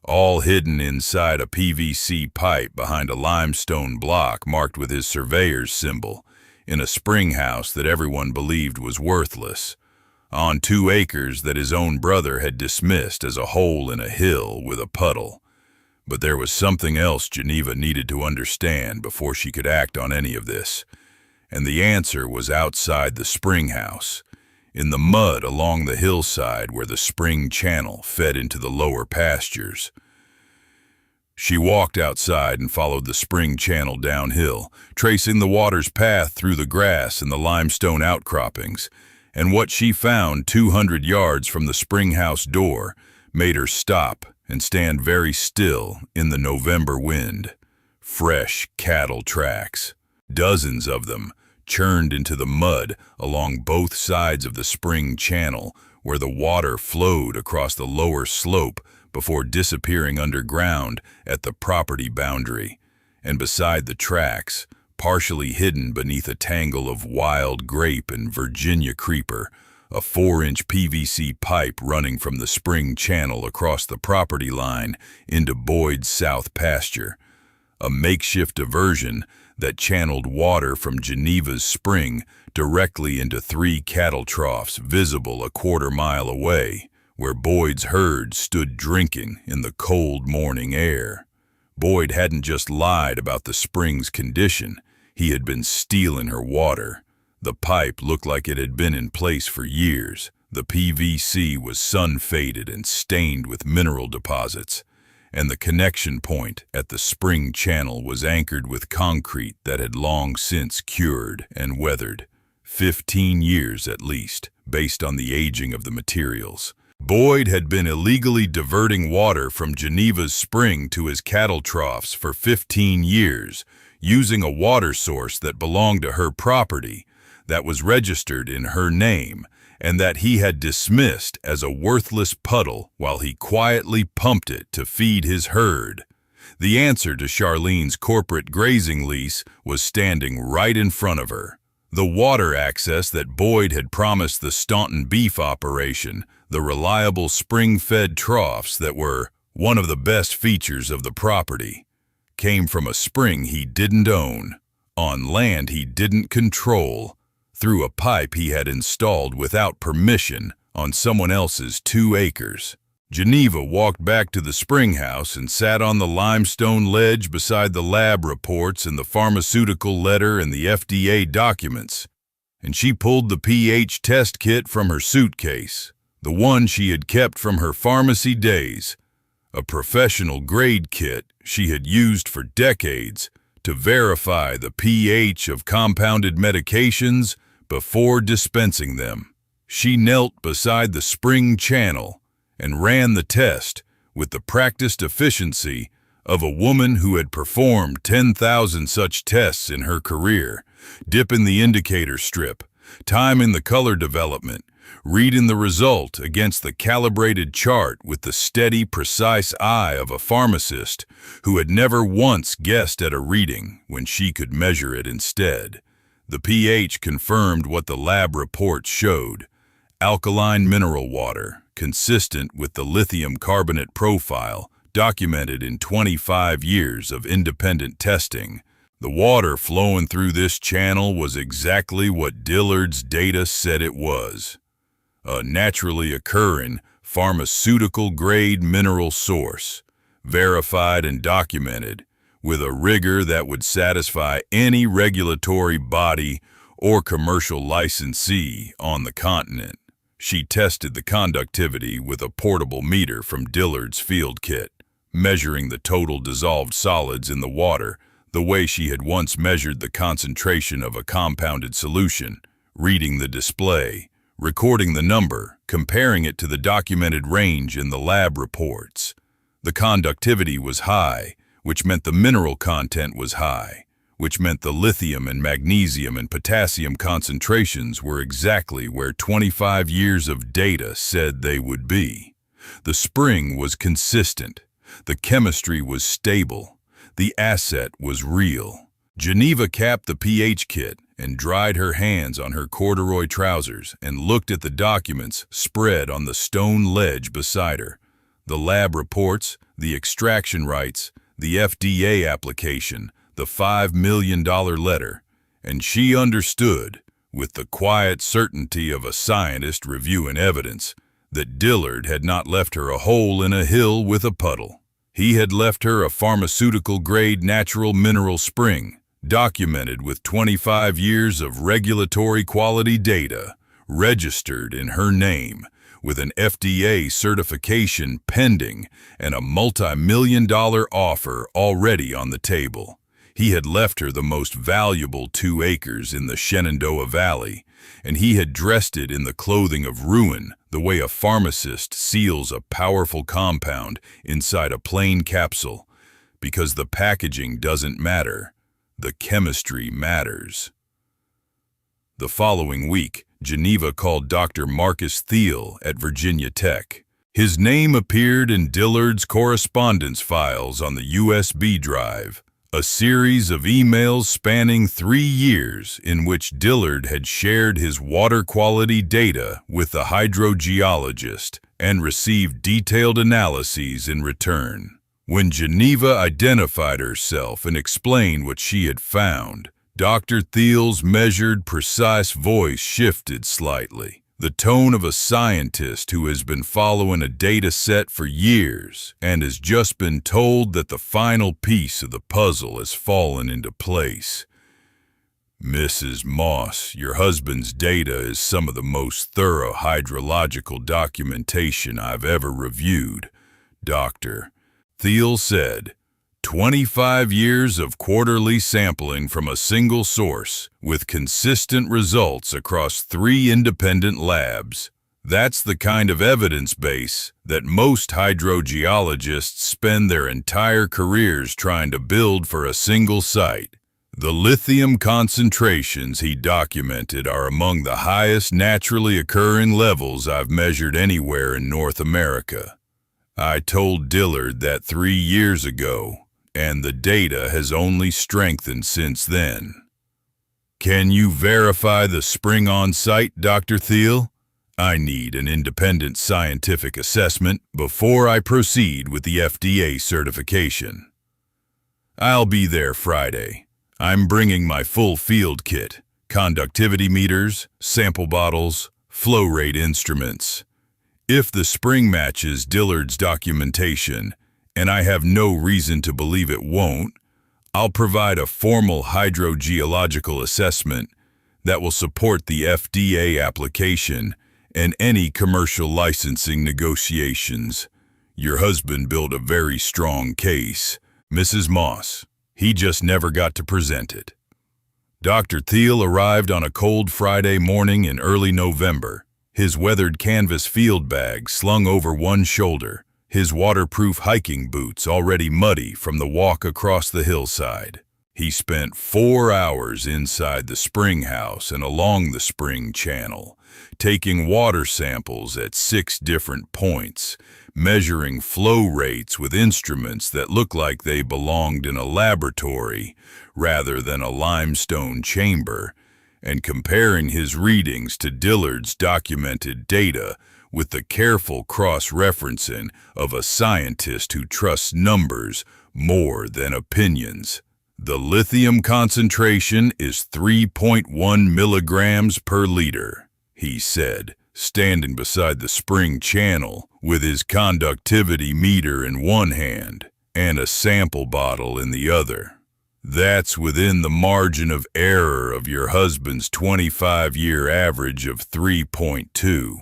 A: all hidden inside a PVC pipe behind a limestone block marked with his surveyor's symbol, in a springhouse that everyone believed was worthless, on 2 acres that his own brother had dismissed as a hole in a hill with a puddle. But there was something else Geneva needed to understand before she could act on any of this, and the answer was outside the springhouse, in the mud along the hillside where the spring channel fed into the lower pastures. She walked outside and followed the spring channel downhill, tracing the water's path through the grass and the limestone outcroppings, and what she found 200 yards from the springhouse door made her stop and stand very still in the November wind. Fresh cattle tracks, dozens of them, churned into the mud along both sides of the spring channel where the water flowed across the lower slope before disappearing underground at the property boundary, and beside the tracks, partially hidden beneath a tangle of wild grape and Virginia creeper, a 4-inch PVC pipe running from the spring channel across the property line into Boyd's south pasture, a makeshift diversion that channeled water from Geneva's spring directly into 3 cattle troughs visible a quarter-mile away, where Boyd's herd stood drinking in the cold morning air. Boyd hadn't just lied about the spring's condition, he had been stealing her water. The pipe looked like it had been in place for years. The PVC was sun-faded and stained with mineral deposits, and the connection point at the spring channel was anchored with concrete that had long since cured and weathered. 15 years at least, based on the aging of the materials. Boyd had been illegally diverting water from Geneva's spring to his cattle troughs for 15 years, using a water source that belonged to her property, that was registered in her name, and that he had dismissed as a worthless puddle while he quietly pumped it to feed his herd. The answer to Charlene's corporate grazing lease was standing right in front of her. The water access that Boyd had promised the Staunton beef operation, the reliable spring-fed troughs that were one of the best features of the property, came from a spring he didn't own, on land he didn't control, through a pipe he had installed without permission on someone else's 2 acres. Geneva walked back to the springhouse and sat on the limestone ledge beside the lab reports and the pharmaceutical letter and the FDA documents, and she pulled the pH test kit from her suitcase, the one she had kept from her pharmacy days, a professional grade kit she had used for decades to verify the pH of compounded medications before dispensing them. She knelt beside the spring channel and ran the test with the practiced efficiency of a woman who had performed 10,000 such tests in her career, dipping the indicator strip, timing the color development, reading the result against the calibrated chart with the steady, precise eye of a pharmacist who had never once guessed at a reading when she could measure it instead. The pH confirmed what the lab report showed: alkaline mineral water, consistent with the lithium carbonate profile documented in 25 years of independent testing. The water flowing through this channel was exactly what Dillard's data said it was: a naturally occurring, pharmaceutical-grade mineral source, verified and documented, with a rigor that would satisfy any regulatory body or commercial licensee on the continent. She tested the conductivity with a portable meter from Dillard's field kit, measuring the total dissolved solids in the water the way she had once measured the concentration of a compounded solution, reading the display, recording the number, comparing it to the documented range in the lab reports. The conductivity was high, which meant the mineral content was high, which meant the lithium and magnesium and potassium concentrations were exactly where 25 years of data said they would be. The spring was consistent. The chemistry was stable. The asset was real. Geneva capped the pH kit and dried her hands on her corduroy trousers and looked at the documents spread on the stone ledge beside her. The lab reports, the extraction rights, the FDA application, the $5 million letter, and she understood, with the quiet certainty of a scientist reviewing evidence, that Dillard had not left her a hole in a hill with a puddle. He had left her a pharmaceutical-grade natural mineral spring, documented with 25 years of regulatory quality data, registered in her name, with an FDA certification pending and a multi-million-dollar offer already on the table. He had left her the most valuable 2 acres in the Shenandoah Valley, and he had dressed it in the clothing of ruin, the way a pharmacist seals a powerful compound inside a plain capsule, because the packaging doesn't matter, the chemistry matters. The following week, Geneva called Dr. Marcus Thiel at Virginia Tech. His name appeared in Dillard's correspondence files on the USB drive, a series of emails spanning 3 years in which Dillard had shared his water quality data with the hydrogeologist and received detailed analyses in return. When Geneva identified herself and explained what she had found, Dr. Thiel's measured, precise voice shifted slightly, the tone of a scientist who has been following a data set for years and has just been told that the final piece of the puzzle has fallen into place. "Mrs. Moss, your husband's data is some of the most thorough hydrological documentation I've ever reviewed, Dr." Thiel said. 25 years of quarterly sampling from a single source, with consistent results across 3 independent labs. That's the kind of evidence base that most hydrogeologists spend their entire careers trying to build for a single site. The lithium concentrations he documented are among the highest naturally occurring levels I've measured anywhere in North America. I told Dillard that 3 years ago, and the data has only strengthened since then. Can you verify the spring on site, Dr. Thiel? I need an independent scientific assessment before I proceed with the FDA certification. I'll be there Friday. I'm bringing my full field kit, conductivity meters, sample bottles, flow rate instruments. If the spring matches Dillard's documentation, and I have no reason to believe it won't, I'll provide a formal hydrogeological assessment that will support the FDA application and any commercial licensing negotiations. Your husband built a very strong case, Mrs. Moss. He just never got to present it. Dr. Thiel arrived on a cold Friday morning in early November, his weathered canvas field bag slung over one shoulder, his waterproof hiking boots already muddy from the walk across the hillside. He spent 4 hours inside the Springhouse and along the spring channel, taking water samples at 6 different points, measuring flow rates with instruments that looked like they belonged in a laboratory rather than a limestone chamber, and comparing his readings to Dillard's documented data with the careful cross-referencing of a scientist who trusts numbers more than opinions. The lithium concentration is 3.1 milligrams per liter, he said, standing beside the spring channel with his conductivity meter in one hand and a sample bottle in the other. That's within the margin of error of your husband's 25-year average of 3.2.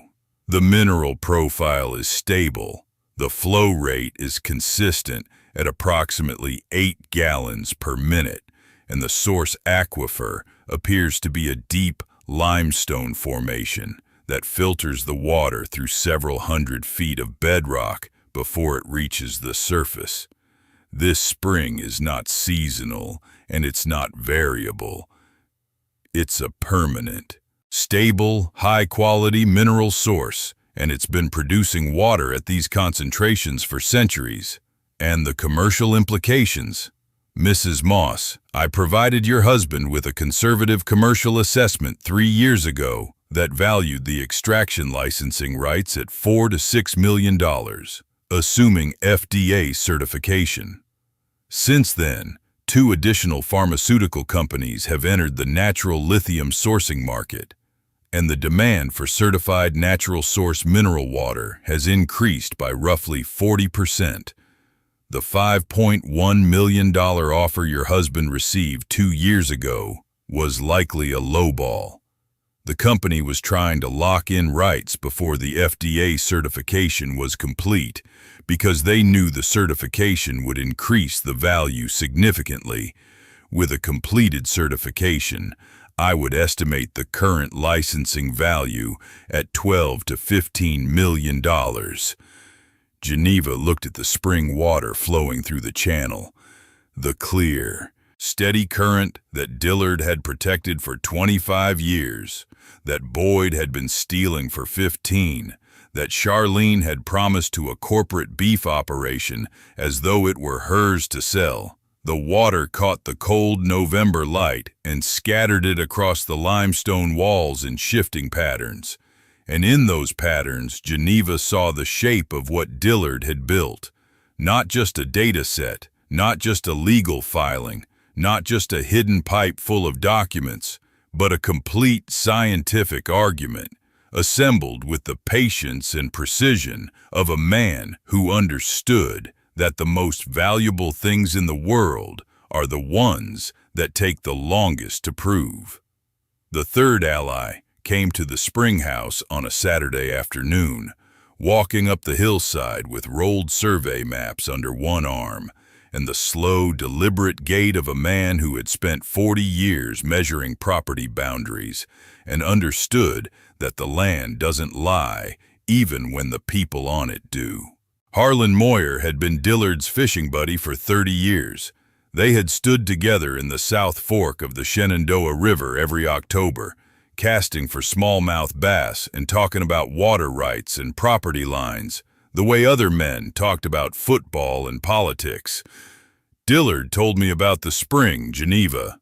A: The mineral profile is stable. The flow rate is consistent at approximately 8 gallons per minute, and the source aquifer appears to be a deep limestone formation that filters the water through several hundred feet of bedrock before it reaches the surface. This spring is not seasonal and it's not variable. It's a permanent, stable, high-quality mineral source, and it's been producing water at these concentrations for centuries. And the commercial implications. Mrs. Moss, I provided your husband with a conservative commercial assessment 3 years ago that valued the extraction licensing rights at $4 to $6 million, assuming FDA certification. Since then, 2 additional pharmaceutical companies have entered the natural lithium sourcing market, and the demand for certified natural source mineral water has increased by roughly 40%. The $5.1 million offer your husband received 2 years ago was likely a lowball. The company was trying to lock in rights before the FDA certification was complete because they knew the certification would increase the value significantly. With a completed certification, I would estimate the current licensing value at $12 to $15 million. Geneva looked at the spring water flowing through the channel. The clear, steady current that Dillard had protected for 25 years, that Boyd had been stealing for 15, that Charlene had promised to a corporate beef operation as though it were hers to sell. The water caught the cold November light and scattered it across the limestone walls in shifting patterns. And in those patterns, Geneva saw the shape of what Dillard had built. Not just a data set, not just a legal filing, not just a hidden pipe full of documents, but a complete scientific argument, assembled with the patience and precision of a man who understood that the most valuable things in the world are the ones that take the longest to prove. The third ally came to the Springhouse on a Saturday afternoon, walking up the hillside with rolled survey maps under one arm and the slow, deliberate gait of a man who had spent 40 years measuring property boundaries and understood that the land doesn't lie even when the people on it do. Harlan Moyer had been Dillard's fishing buddy for 30 years. They had stood together in the South Fork of the Shenandoah River every October, casting for smallmouth bass and talking about water rights and property lines, the way other men talked about football and politics. Dillard told me about the spring, Geneva,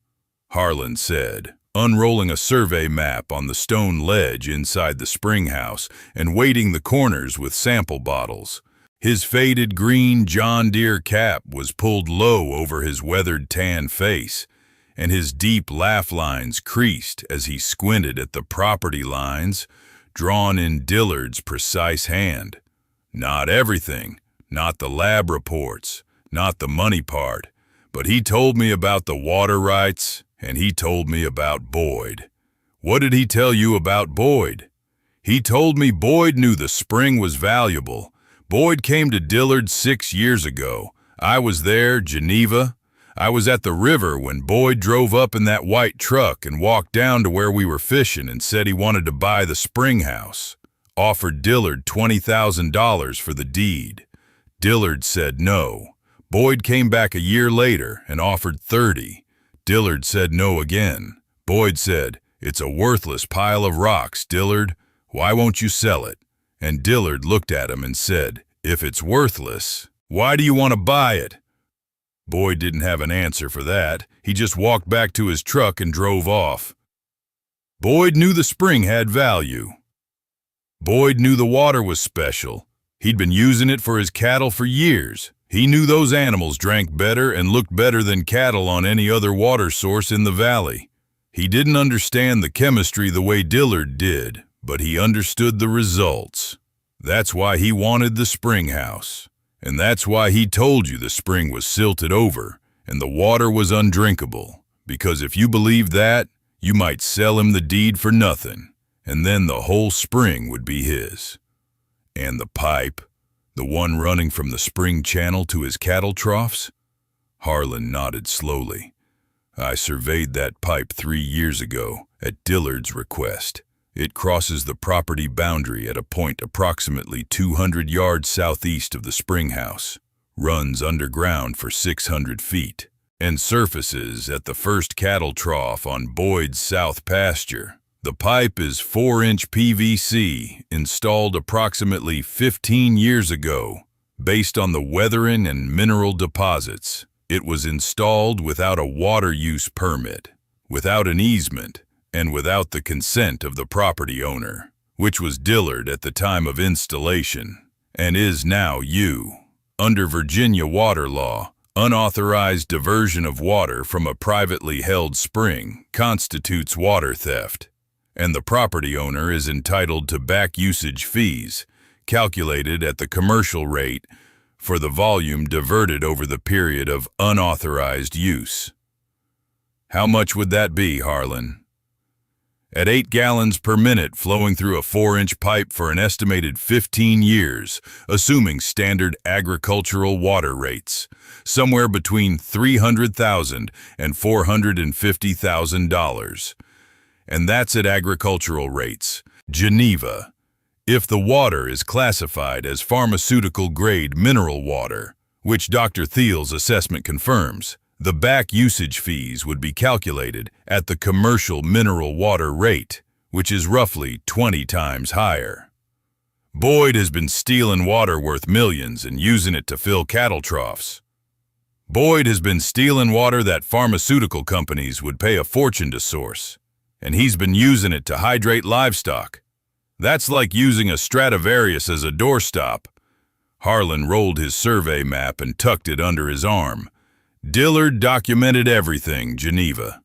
A: Harlan said, unrolling a survey map on the stone ledge inside the Springhouse and weighting the corners with sample bottles. His faded green John Deere cap was pulled low over his weathered tan face, and his deep laugh lines creased as he squinted at the property lines drawn in Dillard's precise hand. Not everything, not the lab reports, not the money part, but he told me about the water rights, and he told me about Boyd. What did he tell you about Boyd? He told me Boyd knew the spring was valuable. Boyd came to Dillard 6 years ago. I was there, Geneva. I was at the river when Boyd drove up in that white truck and walked down to where we were fishing and said he wanted to buy the Springhouse. Offered Dillard $20,000 for the deed. Dillard said no. Boyd came back a year later and offered 30. Dillard said no again. Boyd said, "It's a worthless pile of rocks, Dillard. Why won't you sell it?" And Dillard looked at him and said, "If it's worthless, why do you want to buy it?" Boyd didn't have an answer for that. He just walked back to his truck and drove off. Boyd knew the spring had value. Boyd knew the water was special. He'd been using it for his cattle for years. He knew those animals drank better and looked better than cattle on any other water source in the valley. He didn't understand the chemistry the way Dillard did, but he understood the results. That's why he wanted the Springhouse. And that's why he told you the spring was silted over and the water was undrinkable. Because if you believed that, you might sell him the deed for nothing, and then the whole spring would be his. And the pipe, the one running from the spring channel to his cattle troughs? Harlan nodded slowly. I surveyed that pipe 3 years ago at Dillard's request. It crosses the property boundary at a point approximately 200 yards southeast of the Springhouse, runs underground for 600 feet, and surfaces at the first cattle trough on Boyd's south pasture. The pipe is 4-inch PVC, installed approximately 15 years ago, based on the weathering and mineral deposits. It was installed without a water use permit, without an easement, and without the consent of the property owner, which was Dillard at the time of installation, and is now you. Under Virginia water law, unauthorized diversion of water from a privately held spring constitutes water theft, and the property owner is entitled to back usage fees, calculated at the commercial rate for the volume diverted over the period of unauthorized use. How much would that be, Harlan? At 8 gallons per minute flowing through a 4-inch pipe for an estimated 15 years, assuming standard agricultural water rates, somewhere between $300,000 and $450,000. And that's at agricultural rates. Geneva. If the water is classified as pharmaceutical-grade mineral water, which Dr. Thiel's assessment confirms, the back usage fees would be calculated at the commercial mineral water rate, which is roughly 20 times higher. Boyd has been stealing water worth millions and using it to fill cattle troughs. Boyd has been stealing water that pharmaceutical companies would pay a fortune to source, and he's been using it to hydrate livestock. That's like using a Stradivarius as a doorstop. Harlan rolled his survey map and tucked it under his arm. Dillard documented everything, Geneva.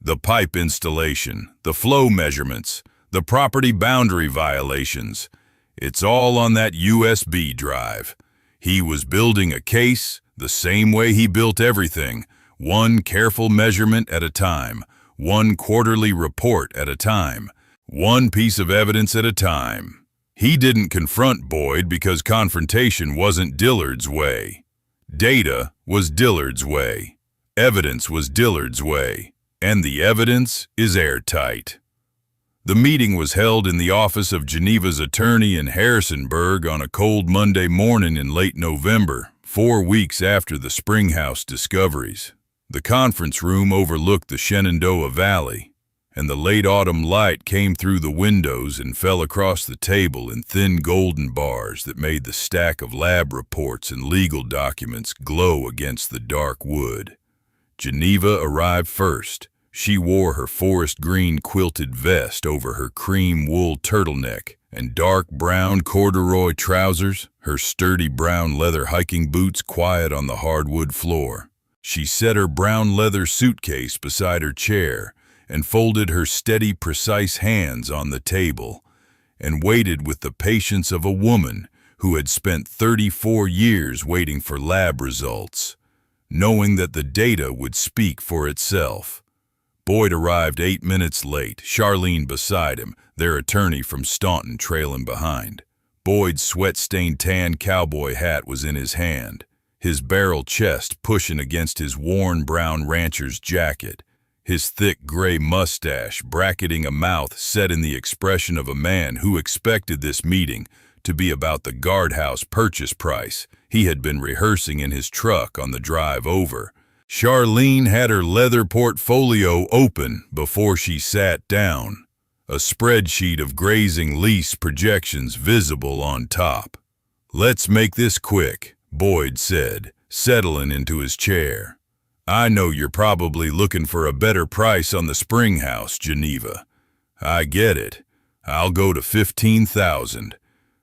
A: The pipe installation, the flow measurements, the property boundary violations. It's all on that USB drive. He was building a case the same way he built everything, one careful measurement at a time, one quarterly report at a time, one piece of evidence at a time. He didn't confront Boyd because confrontation wasn't Dillard's way. Data was Dillard's way. Evidence was Dillard's way. And the evidence is airtight. The meeting was held in the office of Geneva's attorney in Harrisonburg on a cold Monday morning in late November, 4 weeks after the Springhouse discoveries. The conference room overlooked the Shenandoah Valley, and the late autumn light came through the windows and fell across the table in thin golden bars that made the stack of lab reports and legal documents glow against the dark wood. Geneva arrived first. She wore her forest green quilted vest over her cream wool turtleneck and dark brown corduroy trousers, her sturdy brown leather hiking boots quiet on the hardwood floor. She set her brown leather suitcase beside her chair and folded her steady, precise hands on the table, and waited with the patience of a woman who had spent 34 years waiting for lab results, knowing that the data would speak for itself. Boyd arrived 8 minutes late, Charlene beside him, their attorney from Staunton trailing behind. Boyd's sweat-stained tan cowboy hat was in his hand, his barrel chest pushing against his worn brown rancher's jacket, his thick gray mustache bracketing a mouth set in the expression of a man who expected this meeting to be about the guardhouse purchase price he had been rehearsing in his truck on the drive over. Charlene had her leather portfolio open before she sat down, a spreadsheet of grazing lease projections visible on top. "Let's make this quick," Boyd said, settling into his chair. "I know you're probably looking for a better price on the Springhouse, Geneva. I get it. I'll go to $15,000.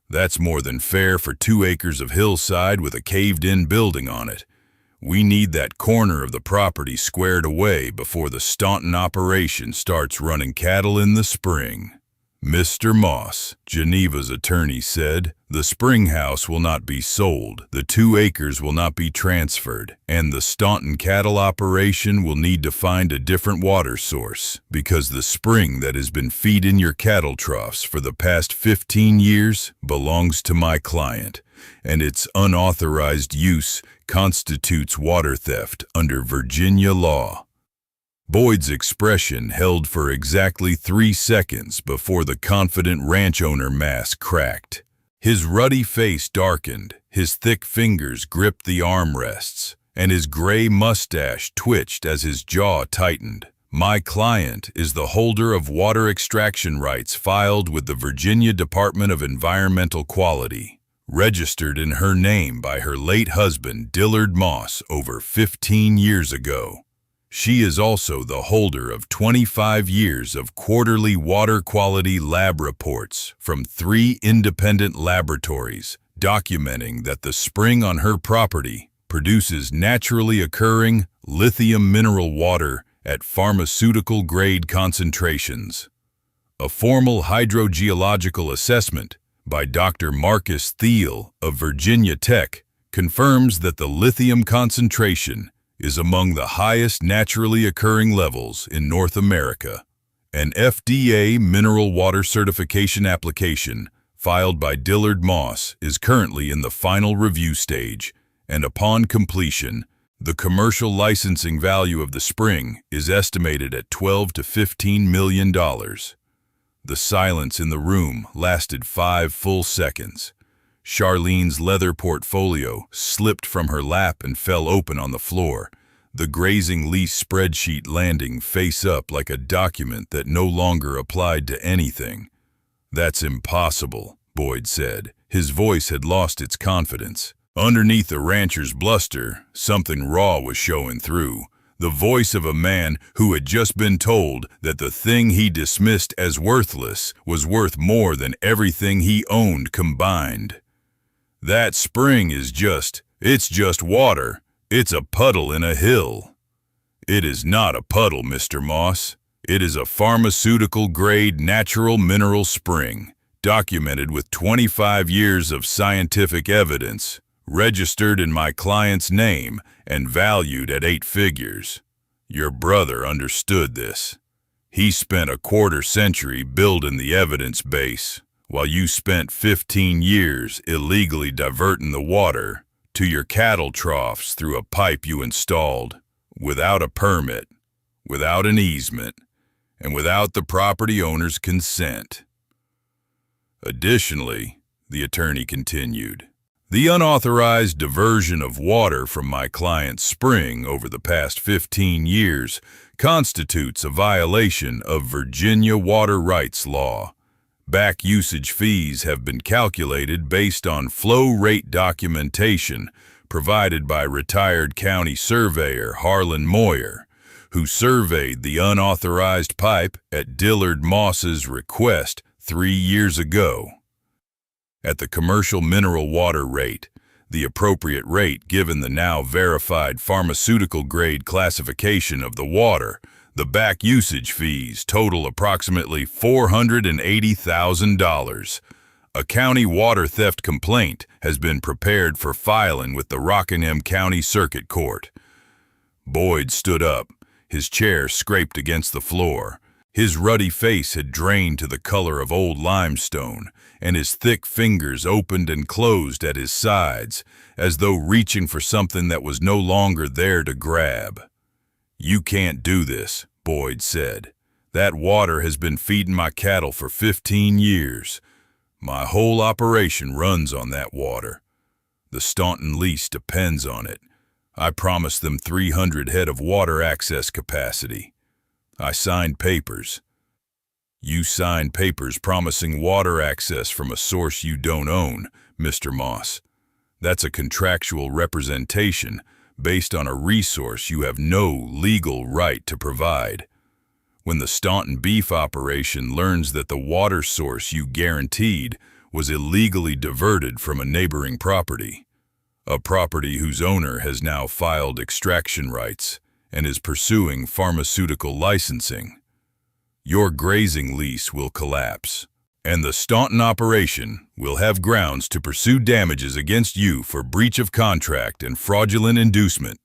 A: That's more than fair for 2 acres of hillside with a caved-in building on it. We need that corner of the property squared away before the Staunton operation starts running cattle in the spring." "Mr. Moss," Geneva's attorney said, "the Springhouse will not be sold, the 2 acres will not be transferred, and the Staunton cattle operation will need to find a different water source, because the spring that has been feeding your cattle troughs for the past 15 years belongs to my client, and its unauthorized use constitutes water theft under Virginia law." Boyd's expression held for exactly 3 seconds before the confident ranch owner mask cracked. His ruddy face darkened, his thick fingers gripped the armrests, and his gray mustache twitched as his jaw tightened. "My client is the holder of water extraction rights filed with the Virginia Department of Environmental Quality, registered in her name by her late husband Dillard Moss over 15 years ago. She is also the holder of 25 years of quarterly water quality lab reports from 3 independent laboratories documenting that the spring on her property produces naturally occurring lithium mineral water at pharmaceutical-grade concentrations. A formal hydrogeological assessment by Dr. Marcus Thiel of Virginia Tech confirms that the lithium concentration is among the highest naturally occurring levels in North America. An FDA mineral water certification application filed by Dillard Moss is currently in the final review stage, and upon completion, the commercial licensing value of the spring is estimated at $12 to $15 million. The silence in the room lasted 5 full seconds. Charlene's leather portfolio slipped from her lap and fell open on the floor, the grazing lease spreadsheet landing face up like a document that no longer applied to anything. "That's impossible," Boyd said. His voice had lost its confidence. Underneath the rancher's bluster, something raw was showing through. The voice of a man who had just been told that the thing he dismissed as worthless was worth more than everything he owned combined. "That spring is it's just water. It's a puddle in a hill." "It is not a puddle, Mr. Moss. It is a pharmaceutical-grade natural mineral spring, documented with 25 years of scientific evidence, registered in my client's name, and valued at 8 figures. Your brother understood this. He spent a quarter-century building the evidence base, while you spent 15 years illegally diverting the water to your cattle troughs through a pipe you installed, without a permit, without an easement, and without the property owner's consent. Additionally," the attorney continued, "the unauthorized diversion of water from my client's spring over the past 15 years constitutes a violation of Virginia water rights law. Back usage fees have been calculated based on flow rate documentation provided by retired county surveyor Harlan Moyer, who surveyed the unauthorized pipe at Dillard Moss's request 3 years ago. At the commercial mineral water rate, the appropriate rate given the now verified pharmaceutical-grade classification of the water, the back usage fees total approximately $480,000. A county water theft complaint has been prepared for filing with the Rockingham County Circuit Court." Boyd stood up, his chair scraped against the floor. His ruddy face had drained to the color of old limestone, and his thick fingers opened and closed at his sides, as though reaching for something that was no longer there to grab. "You can't do this," Boyd said. "That water has been feeding my cattle for 15 years. My whole operation runs on that water. The Staunton lease depends on it. I promised them 300 head of water access capacity. I signed papers. You signed papers promising water access from a source you don't own, Mr. Moss. That's a contractual representation based on a resource you have no legal right to provide. When the Staunton beef operation learns that the water source you guaranteed was illegally diverted from a neighboring property, a property whose owner has now filed extraction rights and is pursuing pharmaceutical licensing, your grazing lease will collapse, and the Staunton operation will have grounds to pursue damages against you for breach of contract and fraudulent inducement.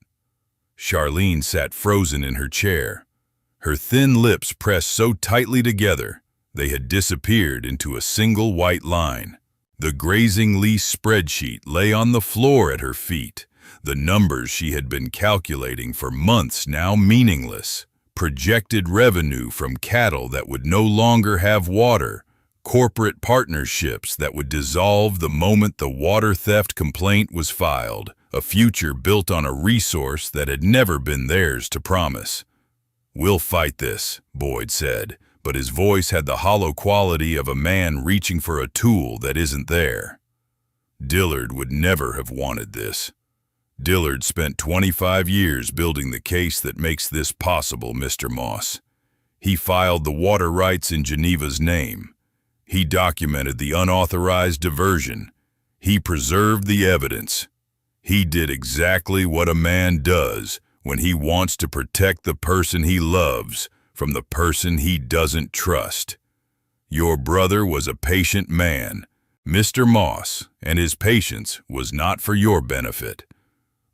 A: Charlene sat frozen in her chair, her thin lips pressed so tightly together they had disappeared into a single white line. The grazing lease spreadsheet lay on the floor at her feet, the numbers she had been calculating for months now meaningless. Projected revenue from cattle that would no longer have water, corporate partnerships that would dissolve the moment the water theft complaint was filed, a future built on a resource that had never been theirs to promise. "We'll fight this," Boyd said, but his voice had the hollow quality of a man reaching for a tool that isn't there. Dillard would never have wanted this. Dillard spent 25 years building the case that makes this possible, Mr. Moss. He filed the water rights in Geneva's name. He documented the unauthorized diversion. He preserved the evidence. He did exactly what a man does when he wants to protect the person he loves from the person he doesn't trust. Your brother was a patient man, Mr. Moss, and his patience was not for your benefit.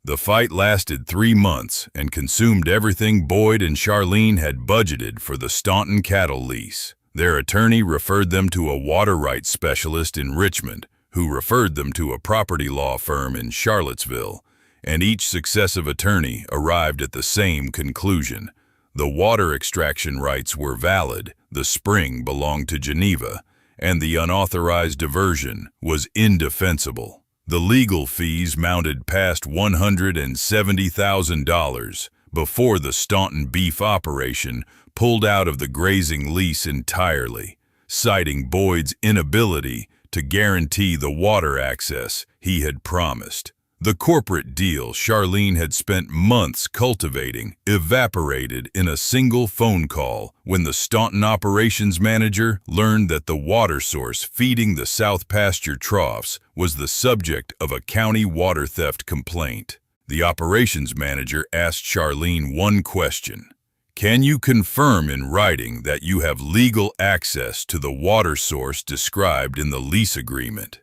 A: The fight lasted 3 months and consumed everything Boyd and Charlene had budgeted for the Staunton cattle lease. Their attorney referred them to a water rights specialist in Richmond, who referred them to a property law firm in Charlottesville, and each successive attorney arrived at the same conclusion. The water extraction rights were valid, the spring belonged to Geneva, and the unauthorized diversion was indefensible. The legal fees mounted past $170,000 before the Staunton beef operation pulled out of the grazing lease entirely, citing Boyd's inability to guarantee the water access he had promised. The corporate deal Charlene had spent months cultivating evaporated in a single phone call when the Staunton operations manager learned that the water source feeding the South Pasture troughs was the subject of a county water theft complaint. The operations manager asked Charlene one question: "Can you confirm in writing that you have legal access to the water source described in the lease agreement?"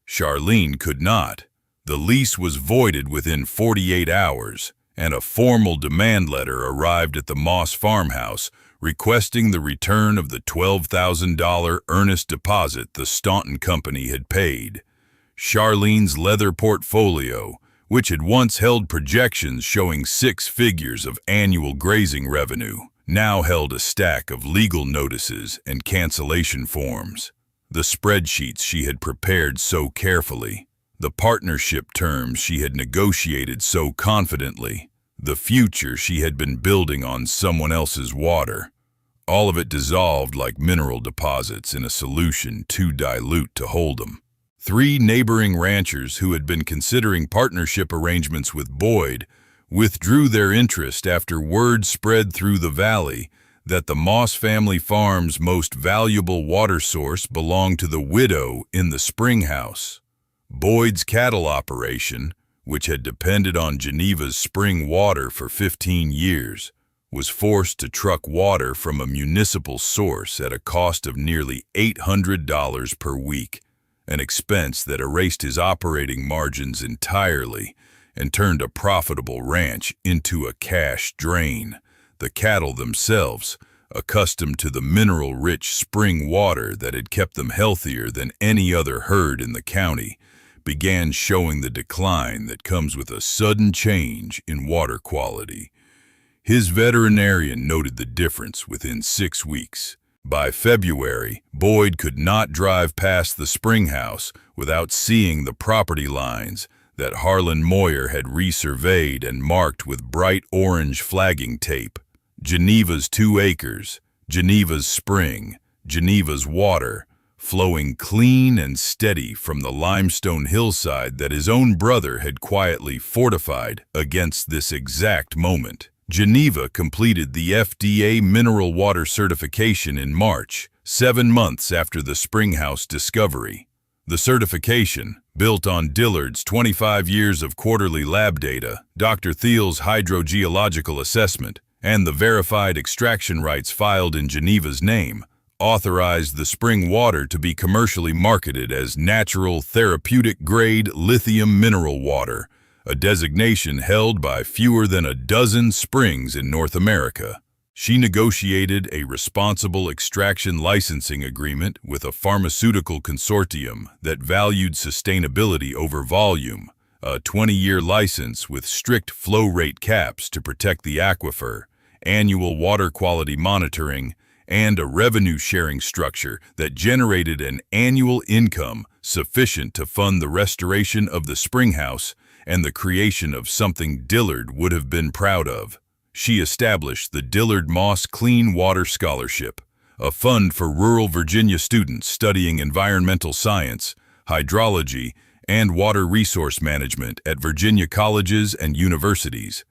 A: Charlene could not. The lease was voided within 48 hours, and a formal demand letter arrived at the Moss farmhouse requesting the return of the $12,000 earnest deposit the Staunton company had paid. Charlene's leather portfolio, which had once held projections showing 6 figures of annual grazing revenue, now held a stack of legal notices and cancellation forms. The spreadsheets she had prepared so carefully, the partnership terms she had negotiated so confidently, the future she had been building on someone else's water, all of it dissolved like mineral deposits in a solution too dilute to hold them. 3 neighboring ranchers who had been considering partnership arrangements with Boyd withdrew their interest after word spread through the valley that the Moss family farm's most valuable water source belonged to the widow in the Springhouse. Boyd's cattle operation, which had depended on Geneva's spring water for 15 years, was forced to truck water from a municipal source at a cost of nearly $800 per week, an expense that erased his operating margins entirely and turned a profitable ranch into a cash drain. The cattle themselves, accustomed to the mineral-rich spring water that had kept them healthier than any other herd in the county, began showing the decline that comes with a sudden change in water quality. His veterinarian noted the difference within 6 weeks. By February, Boyd could not drive past the Springhouse without seeing the property lines that Harlan Moyer had resurveyed and marked with bright orange flagging tape. Geneva's 2 acres, Geneva's spring, Geneva's water, flowing clean and steady from the limestone hillside that his own brother had quietly fortified against this exact moment. Geneva completed the FDA mineral water certification in March, 7 months after the Springhouse discovery. The certification, built on Dillard's 25 years of quarterly lab data, Dr. Thiel's hydrogeological assessment, and the verified extraction rights filed in Geneva's name, authorized the spring water to be commercially marketed as natural therapeutic-grade lithium mineral water, a designation held by fewer than a dozen springs in North America. She negotiated a responsible extraction licensing agreement with a pharmaceutical consortium that valued sustainability over volume, a 20-year license with strict flow rate caps to protect the aquifer, annual water quality monitoring, and a revenue-sharing structure that generated an annual income sufficient to fund the restoration of the Springhouse and the creation of something Dillard would have been proud of. She established the Geneva Moss Clean Water Scholarship, a fund for rural Virginia students studying environmental science, hydrology, and water resource management at Virginia colleges and universities.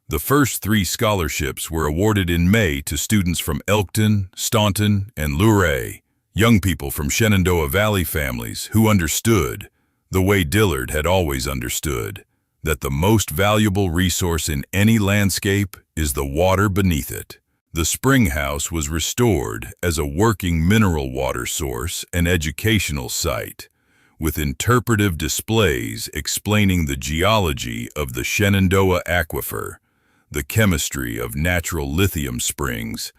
A: The first 3 scholarships were awarded in May to students from Elkton, Staunton, and Luray, young people from Shenandoah Valley families who understood, the way Dillard had always understood, that the most valuable resource in any landscape is the water beneath it. The Springhouse was restored as a working mineral water source and educational site, with interpretive displays explaining the geology of the Shenandoah Aquifer, the chemistry of natural lithium springs,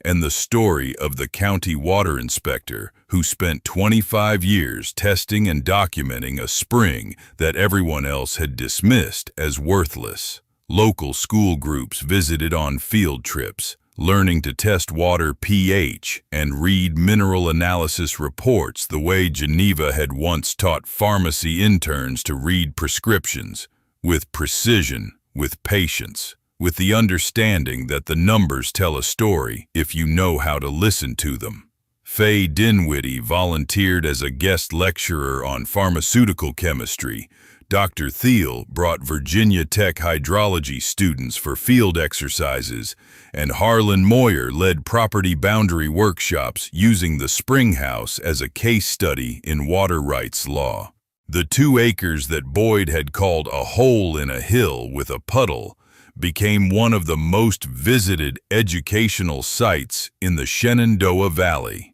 A: and the story of the county water inspector who spent 25 years testing and documenting a spring that everyone else had dismissed as worthless. Local school groups visited on field trips, learning to test water pH and read mineral analysis reports the way Geneva had once taught pharmacy interns to read prescriptions, with precision, with patience, with the understanding that the numbers tell a story if you know how to listen to them. Faye Dinwiddie volunteered as a guest lecturer on pharmaceutical chemistry. Dr. Thiel brought Virginia Tech hydrology students for field exercises, and Harlan Moyer led property boundary workshops using the Springhouse as a case study in water rights law. The 2 acres that Boyd had called a hole in a hill with a puddle became one of the most visited educational sites in the Shenandoah Valley.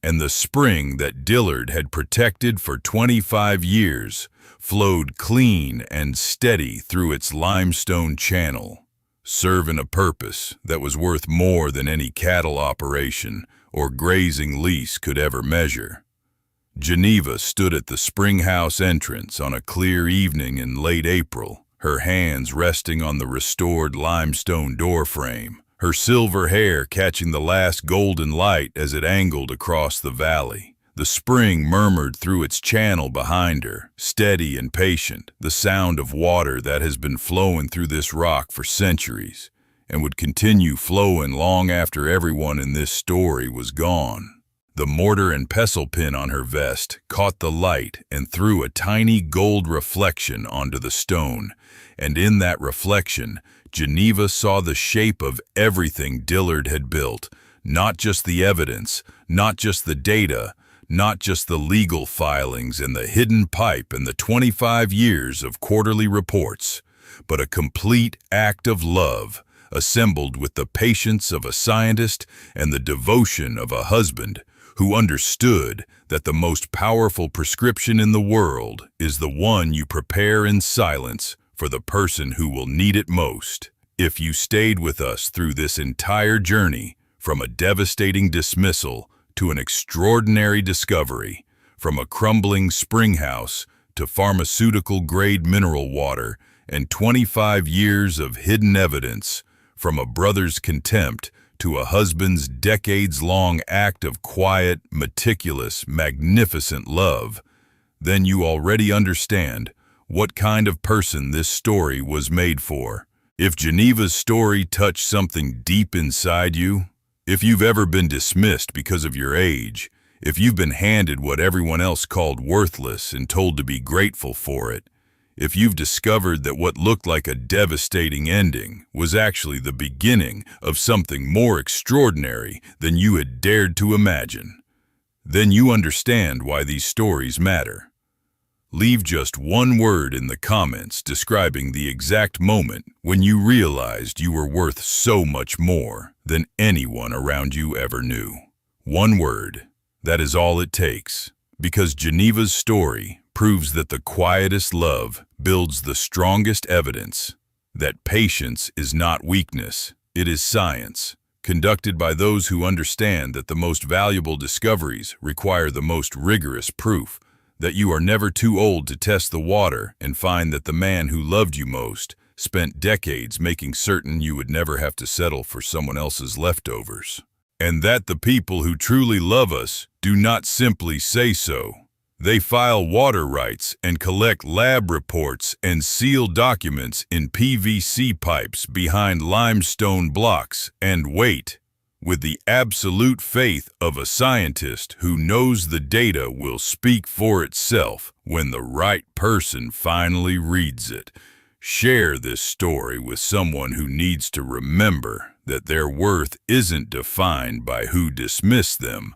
A: And the spring that Dillard had protected for 25 years flowed clean and steady through its limestone channel, serving a purpose that was worth more than any cattle operation or grazing lease could ever measure. Geneva stood at the Springhouse entrance on a clear evening in late April, her hands resting on the restored limestone doorframe, her silver hair catching the last golden light as it angled across the valley. The spring murmured through its channel behind her, steady and patient, the sound of water that has been flowing through this rock for centuries and would continue flowing long after everyone in this story was gone. The mortar and pestle pin on her vest caught the light and threw a tiny gold reflection onto the stone, and in that reflection, Geneva saw the shape of everything Dillard had built, not just the evidence, not just the data, not just the legal filings and the hidden pipe and the 25 years of quarterly reports, but a complete act of love, assembled with the patience of a scientist and the devotion of a husband who understood that the most powerful prescription in the world is the one you prepare in silence for the person who will need it most. If you stayed with us through this entire journey, from a devastating dismissal to an extraordinary discovery, from a crumbling Springhouse to pharmaceutical-grade mineral water and 25 years of hidden evidence, from a brother's contempt to a husband's decades-long act of quiet, meticulous, magnificent love, then you already understand what kind of person this story was made for. If Geneva's story touched something deep inside you, if you've ever been dismissed because of your age, if you've been handed what everyone else called worthless and told to be grateful for it, if you've discovered that what looked like a devastating ending was actually the beginning of something more extraordinary than you had dared to imagine, then you understand why these stories matter. Leave just one word in the comments describing the exact moment when you realized you were worth so much more than anyone around you ever knew. One word, that is all it takes, because Geneva's story proves that the quietest love builds the strongest evidence, that patience is not weakness, it is science, conducted by those who understand that the most valuable discoveries require the most rigorous proof, that you are never too old to test the water and find that the man who loved you most spent decades making certain you would never have to settle for someone else's leftovers. And that the people who truly love us do not simply say so. They file water rights and collect lab reports and seal documents in PVC pipes behind limestone blocks and wait, with the absolute faith of a scientist who knows the data will speak for itself when the right person finally reads it. Share this story with someone who needs to remember that their worth isn't defined by who dismissed them,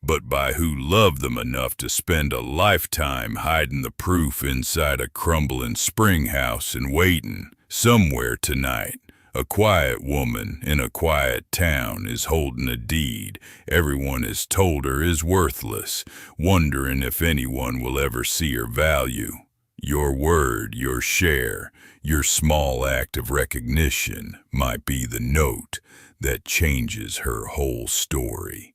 A: but by who loved them enough to spend a lifetime hiding the proof inside a crumbling springhouse and waiting. Somewhere tonight, a quiet woman in a quiet town is holding a deed everyone has told her is worthless, wondering if anyone will ever see her value. Your word, your share, your small act of recognition might be the note that changes her whole story.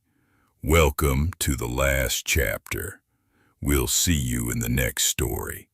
A: Welcome to the last chapter. We'll see you in the next story.